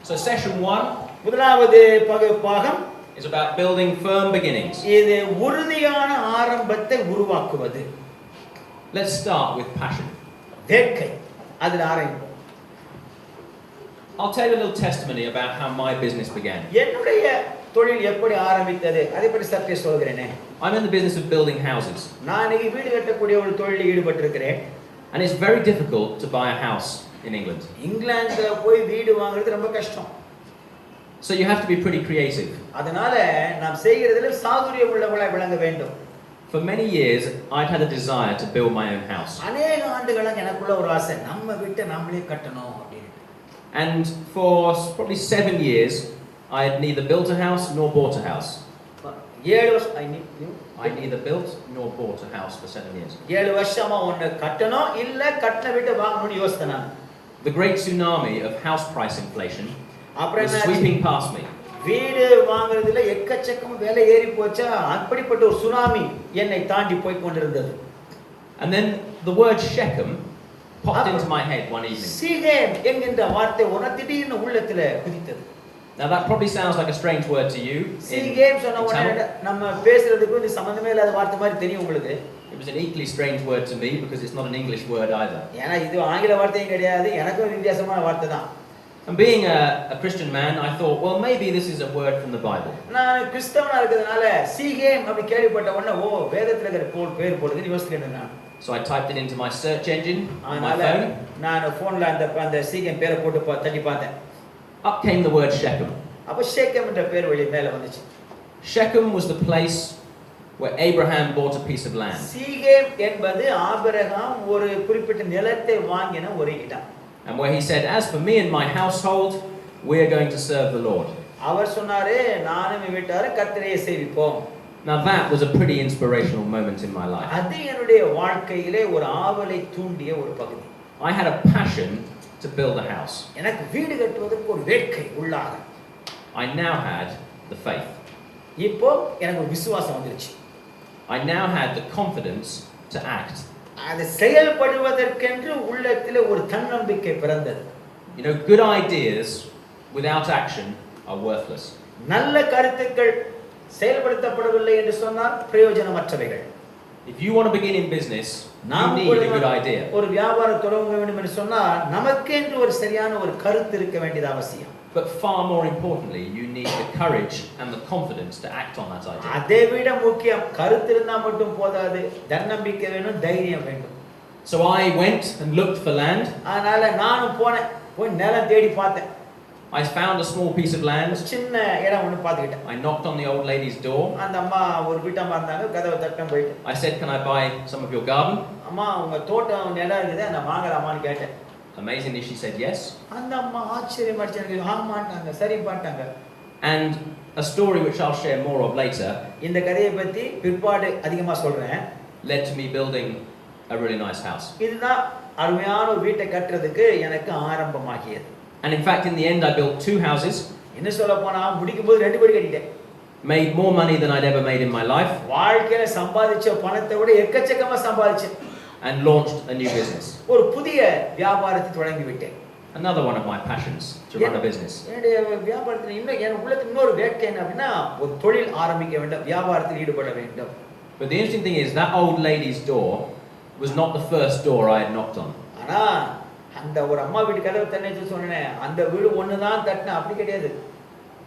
So session 1 முதலாவது பாகம் is about building firm beginnings. இது உறுதியான ஆரம்பத்தை உருவாக்குவது. Let's start with passion. வேட்கை அதில் ஆரம்பிப்போம். I'll tell you a little testimony about how my business began. என்னுடைய தொழில் எப்படி ஆரம்பித்தது அதை பற்றி சற்றே சொல்கிறேனே. I'm in the business of building houses. நான் இன்னைக்கு வீடு கட்டக்கூடிய ஒரு தொழிலில் ஈடுபட்டிருக்கிறேன். And it's very difficult to buy a house in England. இங்கிலாந்துல போய் வீடு வாங்குறது ரொம்ப கஷ்டம். So you have to be pretty creative. அதனால நாம் செய்கிறதுல சாதுரியம் உள்ளவர்களாய் விளங்க வேண்டும். For many years I'd had a desire to build my own house. அநேக ஆண்டுகளாக எனக்குள்ள ஒரு ஆசை நம்ம வீட்டை நாமளே கட்டணும் அப்படினு. And for probably 7 years I had neither built a house nor bought a house. 7 வருஷம் I neither built nor bought a house for 7 years. 7 வருஷமா ஒன்னு கட்டணும் இல்ல கட்டன வீட்டை வாங்கணும்னு யோசிச்சேன். The great tsunami of house price inflation was sweeping past me. வீடு வாங்குறதுல எக்கச்சக்கம் விலை ஏறி போச்சா அப்படிப்பட்ட ஒரு சுனாமி என்னை தாண்டி போய் கொண்டிருந்தது. And then the word Shechem popped into my head one evening. சீகேம் என்கின்ற வார்த்தை ஒரு திடீர்னு உள்ளத்திலே குதித்தது. Now that probably sounds like a strange word to you. சீகேம் சொன்ன உடனே நம்ம பேசுறதுக்கு இது சம்பந்தமே இல்லாத வார்த்தை மாதிரி தெரியும் உங்களுக்கு. It was an equally strange word to me because it's not an English word either. ஏனா இது ஆங்கில வார்த்தையும் கிடையாது எனக்கும் வித்தியாசமான வார்த்தை தான். And being a Christian man, I thought, well, maybe this is a word from the Bible. நான் கிறிஸ்தவனா இருக்கிறதுனால சீகேம் அப்படி கேள்விப்பட்ட உடனே வேதத்துல இருக்கிற பேர் போடுதுன்னு யோசிக்கிறேன் நான். So I typed it into my search engine on my phone. நான் போன்ல அந்த சீகேம் பேரை போட்டு தட்டி பார்த்தேன். Up came the word Shechem. அப்ப ஷெகெம் என்ற பேர் வெளிய மேல வந்துச்சு. Shechem was the place where Abraham bought a piece of land. சீகேம் என்பது ஆபிரகாம் ஒரு குறிப்பிட்ட நிலத்தை வாங்கின ஒரு இடம். And where he said, as for me and my household, we are going to serve the Lord. அவர் சொன்னாரே நானும் என் வீட்டாரும் கர்த்தரையே சேவிப்போம். Now that was a pretty inspirational moment in my life. அது என்னுடைய வாழ்க்கையிலே ஒரு ஆவலை தூண்டிய ஒரு பகுதி. I had a passion to build a house. எனக்கு வீடு கட்டுவதற்கு ஒரு வேட்கை உள்ளாக. I now had the faith. இப்போ எனக்கு ஒரு விசுவாசம் வந்துருச்சு. I now had the confidence to act. அது செயல்படுவதற்கென்று உள்ளத்திலே ஒரு தன்னம்பிக்கை பிறந்தது. You know, good ideas without action are worthless. நல்ல கருத்துக்கள் செயல்படுத்தப்படவில்லை என்று சொன்னால் பிரயோஜனமற்றவைகள். If you want to begin in business, you நாம் need a good idea. ஒரு வியாபாரம் தொடங்க வேண்டும் என்று சொன்னால் நமக்கென்று ஒரு சரியான ஒரு கருத்து இருக்க வேண்டியது அவசியம். But far more importantly, you need the courage and the confidence to act on that idea. அதை விட முக்கியம் கருத்து இருந்தா மட்டும் போதாது, தன்னம்பிக்கை வேணும், தைரியம் வேண்டும். So I went and looked for land. அதனால நானும் போய் நிலம் தேடி பார்த்தேன். I found a small piece of land. சின்ன இடம் ஒன்னு பார்த்துக்கிட்டேன். I knocked on the old lady's door. அந்த அம்மா ஒரு வீட்டம்மா இருந்தாங்க, கதவை தட்டேன் போயிட்டு. I said, "Can I buy some of your garden?" அம்மா உங்க தோட்டம் நிலம் இருக்குது, நான் வாங்கலாமான்னு கேட்டேன். Amazingly, she said yes. அந்த அம்மா ஆச்சரியமாச்சு, ஆமாட்டாங்க, சரி பாட்டாங்க. And a story which I'll share more of later. இந்த கதையை பத்தி பிற்பாடு அதிகமா சொல்றேன். Led to me building a really nice house. இதுதான் அருமையான ஒரு வீட்டை கட்டுறதுக்கு எனக்கு ஆரம்பமாகியது. And in fact, in the end, I built 2 houses. என்ன சொல்ல போனா முடிக்கும்போது 2 வீடு கட்டிட்டேன். Made more money than I'd ever made in my life. வாழ்க்கையில சம்பாதிச்ச பணத்தை விட எக்கச்சக்கமா சம்பாதிச்சேன். And launched a new business. ஒரு புதிய வியாபாரத்தை தொடங்கி விட்டேன். Another one of my passions, to run a business. என்னுடைய வியாபாரத்துல என் உள்ளத்துல இன்னொரு வேட்கை என்ன அப்படின்னா ஒரு தொழில் ஆரம்பிக்க வேண்டும், வியாபாரத்தில் ஈடுபட வேண்டும். But the interesting thing is that old lady's door was not the first door I had knocked on. ஆனா அந்த ஒரு அம்மா வீட்டு கதவை தட்டினேன்னு சொன்னேன், அந்த வீடு ஒண்ணுதான் தட்டினேன், அப்படி கிடையாது.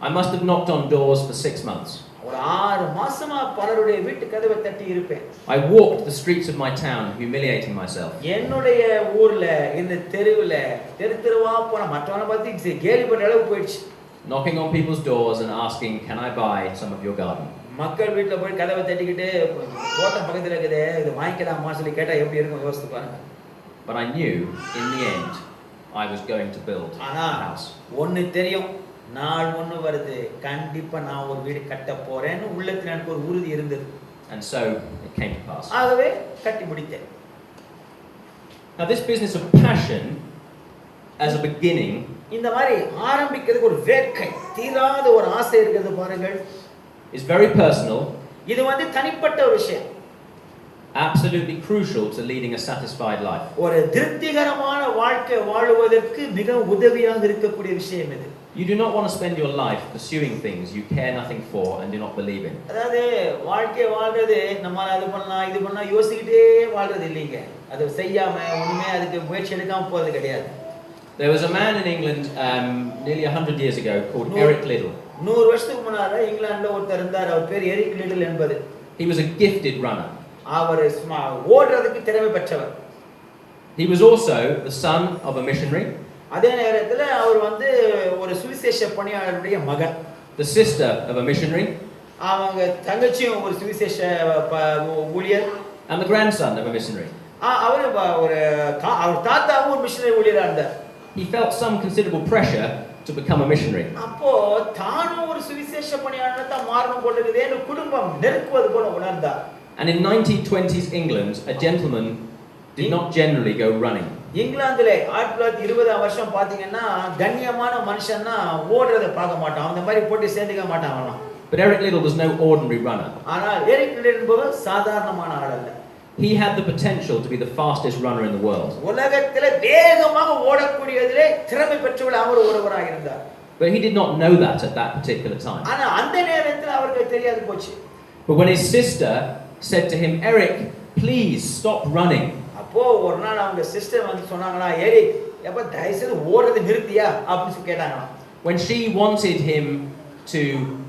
I must have knocked on doors for 6 months. ஒரு 6 மாசமா பலருடைய வீட்டு கதவை தட்டி இருப்பேன். I walked the streets of my town humiliating myself. என்னுடைய ஊர்ல இந்த தெருவுல தெருவா போன மற்றவனை பத்தி கேலி பண்ற அளவுக்கு போயிடுச்சு. Knocking on people's doors and asking, "Can I buy some of your garden?" மக்கள் வீட்டுல போய் கதவை தட்டிக்கிட்டு தோட்டம் பக்கத்துல இருக்குது, இது வாங்கிக்கலாமா சொல்லி கேட்டா எப்படி இருக்கும் யோசித்து பாருங்க. But I knew in the end I was going to build a house. ஒன்னு தெரியும், நாள் ஒன்னு வருது, கண்டிப்பா நான் ஒரு வீடு கட்ட போறேன்னு உள்ளத்துல எனக்கு ஒரு உறுதி இருந்தது. And so it came to pass. ஆகவே கட்டி முடித்தேன். Now this business of passion as a beginning, இந்த மாதிரி ஆரம்பிக்கிறதுக்கு ஒரு வேட்கை, தீராத ஒரு ஆசை இருக்குது பாருங்கள், is very personal. இது தனிப்பட்ட ஒரு விஷயம். Absolutely crucial to leading a satisfied life. ஒரு திருப்திகரமான வாழ்க்கை வாழுவதற்கு மிக உதவியாக இருக்கக்கூடிய விஷயம் இது. You do not want to spend your life pursuing things you care nothing for and do not believe in. அதாவது வாழ்க்கை வாழ்றது நம்ம அது பண்ணலாம் இது பண்ணலாம் யோசிக்கிட்டே வாழ்றது இல்லைங்க. அது செய்யாம ஒண்ணுமே அதுக்கு முயற்சி எடுக்காம போறது கிடையாது. There was a man in England nearly 100 years ago called Eric Liddell. 100 வருஷத்துக்கு முன்னால இங்கிலாந்துல ஒருத்தர் இருந்தார், அவர் பேர் எரிக் லிட்டில் என்பது. He was a gifted runner. அவர் ஓடுறதுக்கு திறமை பெற்றவர். He was also the son of a missionary. அதே நேரத்துல அவர் ஒரு சுவிசேஷ பணியாளருடைய மகன். The sister of a missionary. அவங்க தங்கச்சியும் ஒரு சுவிசேஷ ஊழியர். And the grandson of a missionary. அவர் தாத்தாவும் ஒரு மிஷனரி ஊழியரா இருந்தார். He felt some considerable pressure to become a missionary. அப்போ தானும் ஒரு சுவிசேஷ பணியாளரா தான் மாறணும் போல இருக்குதேன்னு குடும்பம் நெருக்குவது போல உணர்ந்தார். And in 1920s England, a gentleman did not generally go running. இங்கிலாந்துல 1920 வருஷம் பாத்தீங்கன்னா கண்ணியமான மனுஷன்னா ஓடுறத பார்க்க மாட்டான், அந்த மாதிரி போட்டு சேர்ந்துக்க மாட்டான் அவன். But Eric Liddell was no ordinary runner. ஆனால் எரிக் லிட்டில் என்பவர் சாதாரணமான ஆள் அல்ல. He had the potential to be the fastest runner in the world. உலகத்திலே வேகமாக ஓடக்கூடியதிலே திறமை பெற்றவர் அவர் ஒருவராக இருந்தார். But he did not know that at that particular time. ஆனா அந்த நேரத்துல அவருக்கு தெரியாது போச்சு. But when his sister said to him, "Eric, please stop running." அப்போ ஒரு நாள் அவங்க சிஸ்டர் சொன்னாங்களா, எரிக் எப்ப தயவுசெய்து ஓடுறதை நிறுத்தியா அப்படின்னு கேட்டாங்க. When she wanted him to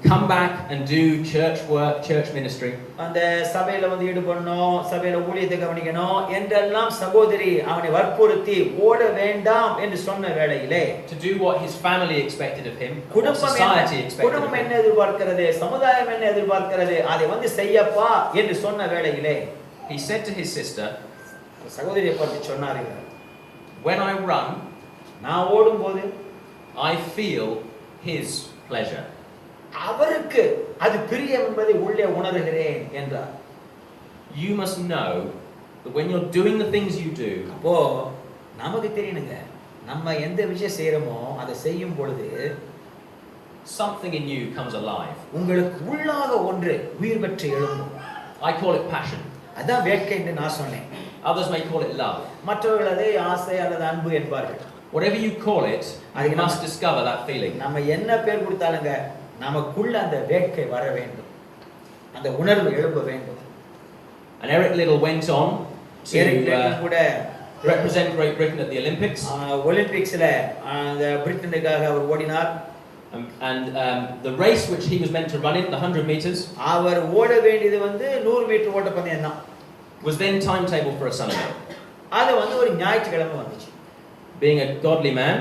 come back and do church work, church ministry, அந்த சபையில ஈடுபடணும், சபையில ஊழியத்தை கவனிக்கணும் என்றெல்லாம் சகோதரி அவனை வற்புறுத்தி ஓட வேண்டாம் என்று சொன்ன வேளையிலே, to do what his family expected of him, what குடும்பம் society expected of குடும்பம் him, என்ன எதிர்பார்க்கிறது, சமுதாயம் என்ன எதிர்பார்க்கிறது, அதை செய்யப்பா என்று சொன்ன வேளையிலே, he said to his sister, சகோதரியை பார்த்து சொன்னார்கள், "When I run, நான் ஓடும்போது I feel his pleasure." அவருக்கு அது பிரியம் என்பதை உள்ளே உணர்கிறேன் என்றார். You must know that when you're doing the things you do, அப்போ நமக்கு தெரியணுங்க, நம்ம எந்த விஷயம் செய்யறோமோ அதை செய்யும் பொழுது something in you comes alive. உங்களுக்கு உள்ளாக ஒன்று உயிர் பெற்று எழும்பும். I call it passion. அதான் வேட்கை என்று நான் சொன்னேன். Others may call it love. மற்றவர்கள் அதை ஆசை அல்லது அன்பு என்பார்கள். Whatever you call it, you must discover that feeling. நம்ம என்ன பேர் கொடுத்தாலுங்க நமக்குள்ள அந்த வேட்கை வர வேண்டும், அந்த உணர்வு எழும்ப வேண்டும். And Eric Liddell went on Eric to Liddell கூட represent Great Britain at the Olympics. ஒலிம்பிக்ஸ்ல அந்த பிரிட்டனுக்காக அவர் ஓடினார். And the race which he was meant to run in, the 100 meters, அவர் ஓட வேண்டியது 100 மீட்டர் ஓட்டப்பந்தயம் தான். was then timetable for a Sunday. அது ஒரு ஞாயிற்றுக்கிழமை வந்துச்சு. Being a godly man,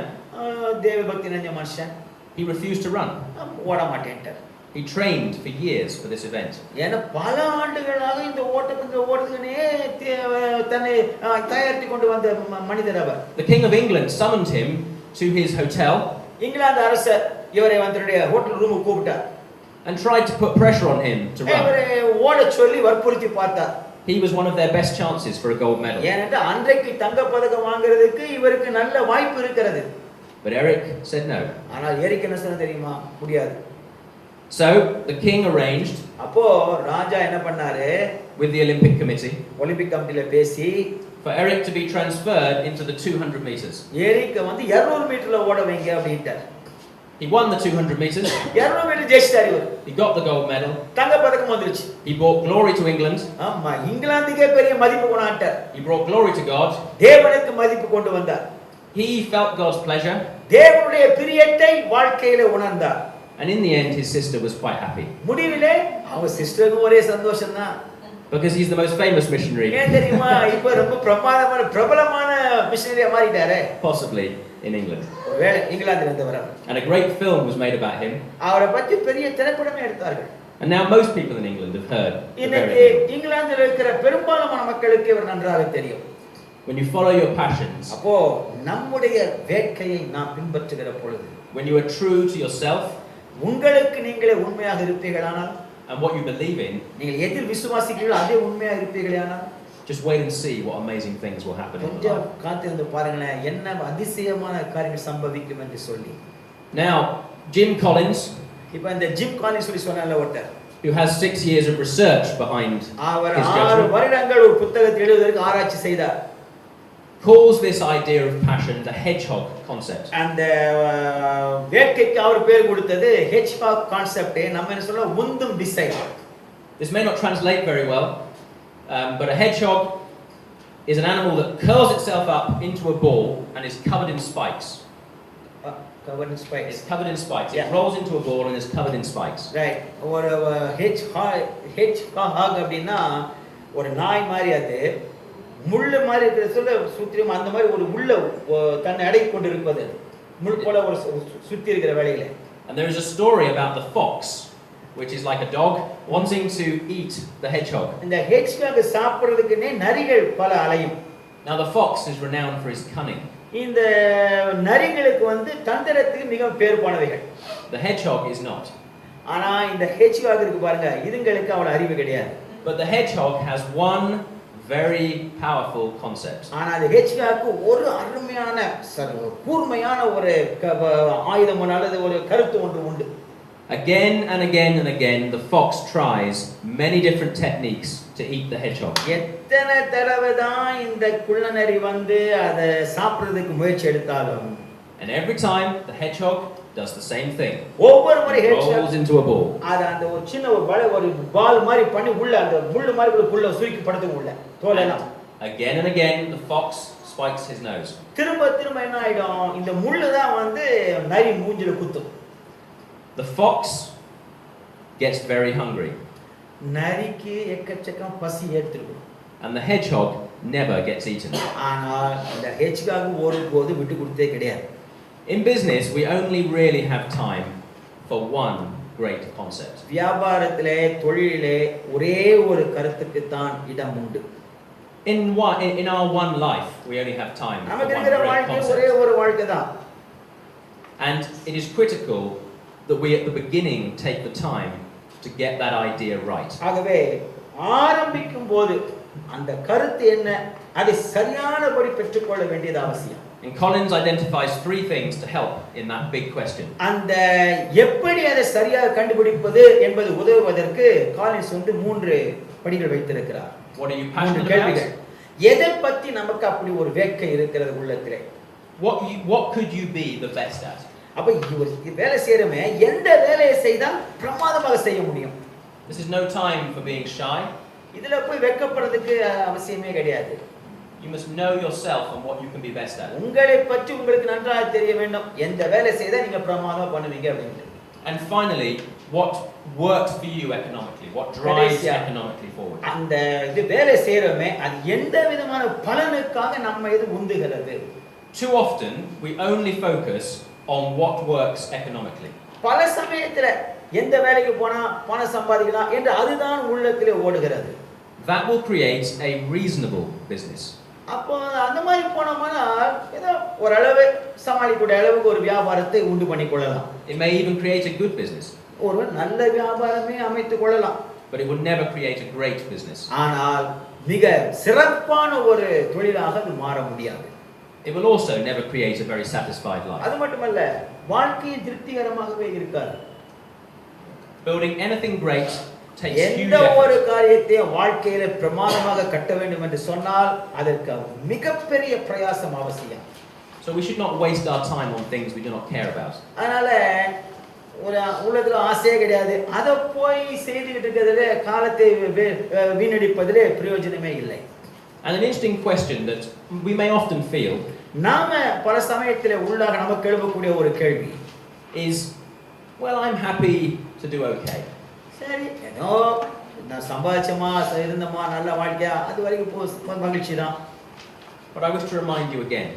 தேவபக்தி நிறைஞ்ச மனுஷன், he refused to run. ஓட மாட்டேன்ட்டார். He trained for years for this event. ஏன்னா பல ஆண்டுகளாக இந்த ஓட்டப்பந்தயம் ஓடுறதுனே தன்னை தயாரித்து கொண்டு வந்த மனிதர் அவர். The King of England summoned him to his hotel. England அரசர் இவரை தன்னுடைய ஹோட்டல் ரூமுக்கு கூப்பிட்டார். And tried to put pressure on him to run. இவரை ஓட சொல்லி வற்புறுத்தி பார்த்தார். He was one of their best chances for a gold medal. ஏன்னா அன்றைக்கு தங்க பதக்கம் வாங்குறதுக்கு இவருக்கு நல்ல வாய்ப்பு இருக்கிறது. But Eric said no. ஆனா எரிக் என்ன சொன்னா தெரியுமா? முடியாது. So the king arranged அப்போ ராஜா என்ன பண்ணாரு? with the Olympic committee Olympic கமிட்டில பேசி for Eric to be transferred into the 200 meters. Eric 200 மீட்டர்ல ஓட வைங்க அப்படிட்டார். He won the 200 meters. 200 metre ஜெயிச்சார் இவர். He got the gold medal. தங்க பதக்கம் வந்துருச்சு. He brought glory to England. ஆமா, இங்கிலாந்துக்கே பெரிய மதிப்பு கொண்டாட்டார். He brought glory to God. தேவனுக்கு மதிப்பு கொண்டு வந்தார். He felt God's pleasure. தேவனுடைய பிரியத்தை வாழ்க்கையில உணர்ந்தார். And in the end his sister was quite happy. முடிவிலே அவங்க சிஸ்டருக்கு ஒரே சந்தோஷம் தான். Because he's the most famous missionary. ஏன் தெரியுமா? இப்ப ரொம்ப பிரபலமான மிஷனரியா மாறிட்டாரே. Possibly in England. ஒருவேளை இங்கிலாந்துல இருந்தவர். And a great film was made about him. அவரை பத்தி பெரிய திரைப்படமே எடுத்தார்கள். And now most people in England have heard. இன்னைக்கு இங்கிலாந்துல இருக்கிற பெரும்பாலான மக்களுக்கு இவர் நன்றாக தெரியும். When you follow your passions, அப்போ நம்முடைய வேட்கையை நாம் பின்பற்றுகிற பொழுது, when you are true to yourself, உங்களுக்கு நீங்களே உண்மையாக இருப்பீர்களானால், and what you believe in, நீங்கள் எதில் விசுவாசிக்கிறீர்களோ அதே உண்மையாக இருப்பீர்களானால், just wait and see what amazing things will happen in your life. காத்திருந்து பாருங்களேன் என்ன அதிசயமான காரியங்கள் சம்பவிக்கும் என்று சொல்லி. Now, Jim Collins, இப்போ இந்த ஜிம் காலின்ஸ் சொல்லி சொன்னால ஒருத்தர், who has 6 years of research behind our his 6 judgment, வருடங்கள் ஒரு புத்தகத்தை எழுதுவதற்கு ஆராய்ச்சி செய்தார். calls this idea of passion the hedgehog concept. அந்த வேட்கைக்கு அவர் பேர் கொடுத்தது ஹெட்ஜ்ஹாக் கான்செப்ட். நம்ம என்ன சொல்றோம்? உந்தும் திசை. This may not translate very well, but a hedgehog is an animal that curls itself up into a ball and is covered in spikes. Covered in spikes. It's covered in spikes. Yeah. It rolls into a ball and is covered in spikes. Right. ஒரு hedgehog அப்படின்னா ஒரு நாய் மாதிரி, அது முள்ளு மாதிரி இருக்கிற சொல்ல சுத்தியும் அந்த மாதிரி ஒரு முள்ள தன்னை அடக்கி கொண்டு இருப்பது, முள் போல ஒரு சுத்தி இருக்கிற வேளையில. And there is a story about the fox, which is like a dog wanting to eat the hedgehog. இந்த ஹெட்ஜ்ஹாக் சாப்பிடுறதுக்குனே நரிகள் பல அலையும். Now the fox is renowned for his cunning. இந்த நரிகளுக்கு தந்திரத்துக்கு மிக பேர் போனவைகள். The hedgehog is not. ஆனா இந்த hedgehog இருக்கு பாருங்க, இதுங்களுக்கு அவ்வளவு அறிவு கிடையாது. But the hedgehog has one very powerful concept. ஆனா அந்த ஹெட்ஜ்ஹாக் ஒரு அருமையான கூர்மையான ஒரு ஆயுதம் அல்லது ஒரு கருத்து ஒன்று உண்டு. Again and again and again the fox tries many different techniques to eat the hedgehog. எத்தனை தடவை தான் இந்த குள்ளநரி அதை சாப்பிடுறதுக்கு முயற்சி எடுத்தாலும், and every time the hedgehog does the same thing. ஒவ்வொரு முறை hedgehog rolls into a ball. அந்த ஒரு சின்ன ஒரு பால் மாதிரி பண்ணி உள்ள அந்த முள்ளு மாதிரி உள்ள சுருக்கி படுத்து உள்ள தோலெல்லாம். Again and again the fox spikes his nose. திரும்ப திரும்ப என்ன ஆயிடும்? இந்த முள்ளு தான் நரி மூஞ்சில குத்தும். The fox gets very hungry. நரிக்கு எக்கச்சக்கம் பசி ஏத்துடும். And the hedgehog never gets eaten. ஆனால் இந்த ஹெட்ஜ்ஹாக் ஒருபோது விட்டு கொடுத்தே கிடையாது. In business we only really have time for one great concept. வியாபாரத்திலே தொழிலிலே ஒரே ஒரு கருத்துக்கு தான் இடம் உண்டு. In our one life we only have time for நமக்கு one இருக்கிற great வாழ்க்கை ஒரே concept. ஒரு வாழ்க்கை தான். And it is critical that we at the beginning take the time to get that idea right. ஆகவே ஆரம்பிக்கும் போது அந்த கருத்து என்ன, அதை சரியானபடி பெற்றுக்கொள்ள வேண்டியது அவசியம். And Collins identifies 3 things to help in that big question. அந்த எப்படி அதை சரியாக கண்டுபிடிப்பது என்பது உதவுவதற்கு காலின்ஸ் 3 படிகள் வைத்திருக்கிறார். What are you passionate about? எதை பத்தி நமக்கு அப்படி ஒரு வேட்கை இருக்கிறது உள்ளத்திலே? What could you be the best at? அப்ப இவர் வேலை செய்யறமே எந்த வேலையை செய்தால் பிரமாதமாக செய்ய முடியும். This is no time for being shy. இதுல போய் வெட்கப்படுறதுக்கு அவசியமே கிடையாது. You must know yourself and what you can be best at. உங்களை பற்றி உங்களுக்கு நன்றாக தெரிய வேண்டும். எந்த வேலை செய்தா நீங்க பிரமாதமா பண்ணுவீங்க அப்படின்ட்டு. And finally, what works for you economically? What drives economically forward? அந்த இது வேலை செய்றோமே அது எந்த விதமான பலனுக்காக நம்ம இது உந்துகிறது? Too often we only focus on what works economically. பல சமயத்துல எந்த வேலைக்கு போனா பணம் சம்பாதிக்கலாம் என்று அதுதான் உள்ளத்திலே ஓடுகிறது. That will create a reasonable business. அப்போ அந்த மாதிரி போனோம்னா ஏதோ ஓரளவு சமாளிக்கக்கூடிய அளவுக்கு ஒரு வியாபாரத்தை உண்டு பண்ணி கொள்ளலாம். It may even create a good business. ஒரு நல்ல வியாபாரமே அமைத்துக் கொள்ளலாம். But it would never create a great business. ஆனால் மிக சிறப்பான ஒரு தொழிலாக அது மாற முடியாது. It will also never create a very satisfied life. அது மட்டுமல்ல வாழ்க்கை திருப்திகரமாகவே இருக்காது. Building anything great takes huge எந்த ஒரு effort. காரியத்தையும் வாழ்க்கையில பிரமாதமாக கட்ட வேண்டும் என்று சொன்னால் அதற்கு மிகப்பெரிய பிரயாசம் அவசியம். So we should not waste our time on things we do not care about. அதனால ஒரு உள்ளத்துல ஆசையே கிடையாது. அதை போய் செய்துகிட்டு இருக்கிறதுல காலத்தை வீணடிப்பதிலே பிரயோஜனமே இல்லை. And an interesting question that we may often feel நாம பல சமயத்துல உள்ளாக நமக்கு எழுப்பக்கூடிய ஒரு கேள்வி is, well, I'm happy to do okay. சரி ஏதோ நான் சம்பாதிச்சமா இருந்தமா நல்ல வாழ்க்கையா அது வரைக்கும் மகிழ்ச்சி தான். But I wish to remind you again,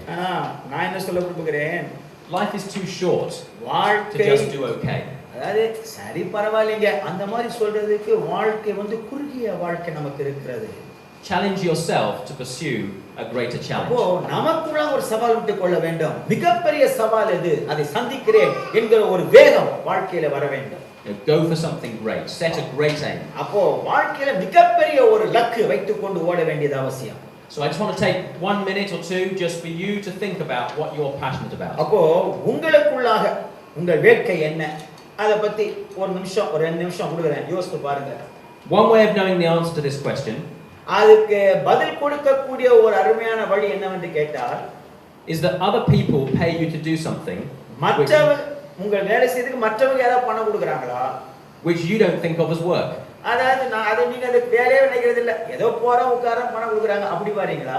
நான் என்ன சொல்ல விரும்புகிறேன், life is too short to வாழ்க்கை just do okay. அதாவது சரி பரவாயில்லைங்க அந்த மாதிரி சொல்றதுக்கு வாழ்க்கை குறுகிய வாழ்க்கை நமக்கு இருக்கிறது. Challenge yourself to pursue a greater challenge. அப்போ நமக்குள்ள ஒரு சவால் விட்டுக் கொள்ள வேண்டும். மிகப்பெரிய சவால் எது, அதை சந்திக்கிறேன் என்கிற ஒரு வேகம் வாழ்க்கையில வர வேண்டும். Go for something great. Set a great aim. அப்போ வாழ்க்கையில மிகப்பெரிய ஒரு லக்கு வைத்துக் கொண்டு ஓட வேண்டியது அவசியம். So I just want to take 1 minute or two just for you to think about what you're passionate about. அப்போ உங்களுக்குள்ளாக உங்கள் வேட்கை என்ன, அத பத்தி ஒரு நிமிஷம் ஒரு 2 நிமிஷம் கொடுக்கிறேன், யோசித்து பாருங்க. One way of knowing the answer to this question அதுக்கு பதில் கொடுக்கக்கூடிய ஒரு அருமையான வழி என்னவென்று கேட்டால் is that other people pay you to do something உங்கள் வேலை செய்யறதுக்கு மற்றவங்க யாராவது பணம் கொடுக்கறாங்களா which you don't think of as work. அதாவது அதை நீங்க அதுக்கு வேலையே நினைக்கிறது இல்ல, ஏதோ போறோம் உட்காரோம் பணம் கொடுக்கறாங்க அப்படி பாருங்களா?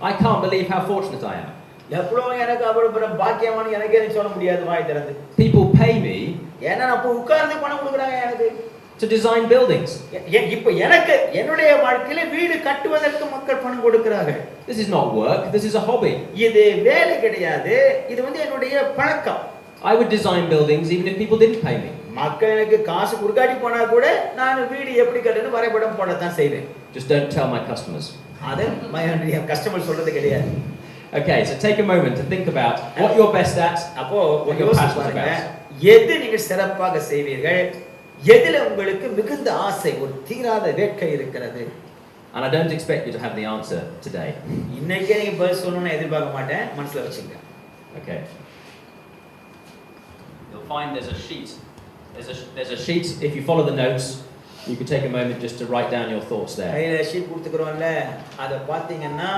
I can't believe how fortunate I am. எவ்வளவு எனக்கு அவ்வளவு பாக்கியமான எனக்கே சொல்ல முடியாது வாய் திறந்து. People pay me ஏன்னா நான் போய் உட்கார்ந்து பணம் கொடுக்கறாங்க எனக்கு to design buildings. இப்போ எனக்கு என்னுடைய வாழ்க்கையில வீடு கட்டுவதற்கு மக்கள் பணம் கொடுக்கறார்கள். This is not work, this is a hobby. இது வேலை கிடையாது, இது என்னுடைய பழக்கம். I would design buildings even if people didn't pay me. மக்கள் எனக்கு காசு கொடுக்காட்டி போனா கூட நான் வீடு எப்படி கட்டணும் வரைபடம் போடத்தான் செய்வேன். Just don't tell my customers. அது my கஸ்டமர் சொல்றது கிடையாது. Okay, so take a moment to think about what you're best at, அப்போ what you're passionate about. எது நீங்கள் சிறப்பாக செய்வீர்கள், எதில உங்களுக்கு மிகுந்த ஆசை ஒரு தீராத வேட்கை இருக்கிறது. And I don't expect you to have the answer today. இன்னைக்கே நீங்க பதில் சொல்லணும்னு எதிர்பார்க்க மாட்டேன், மனசுல வச்சுங்க. Okay. You'll find there's a sheet. There's a sheet. If you follow the notes, you can take a moment just to write down your thoughts there. கையில sheet கொடுத்துக்கறோம்ல, அத பாத்தீங்கன்னா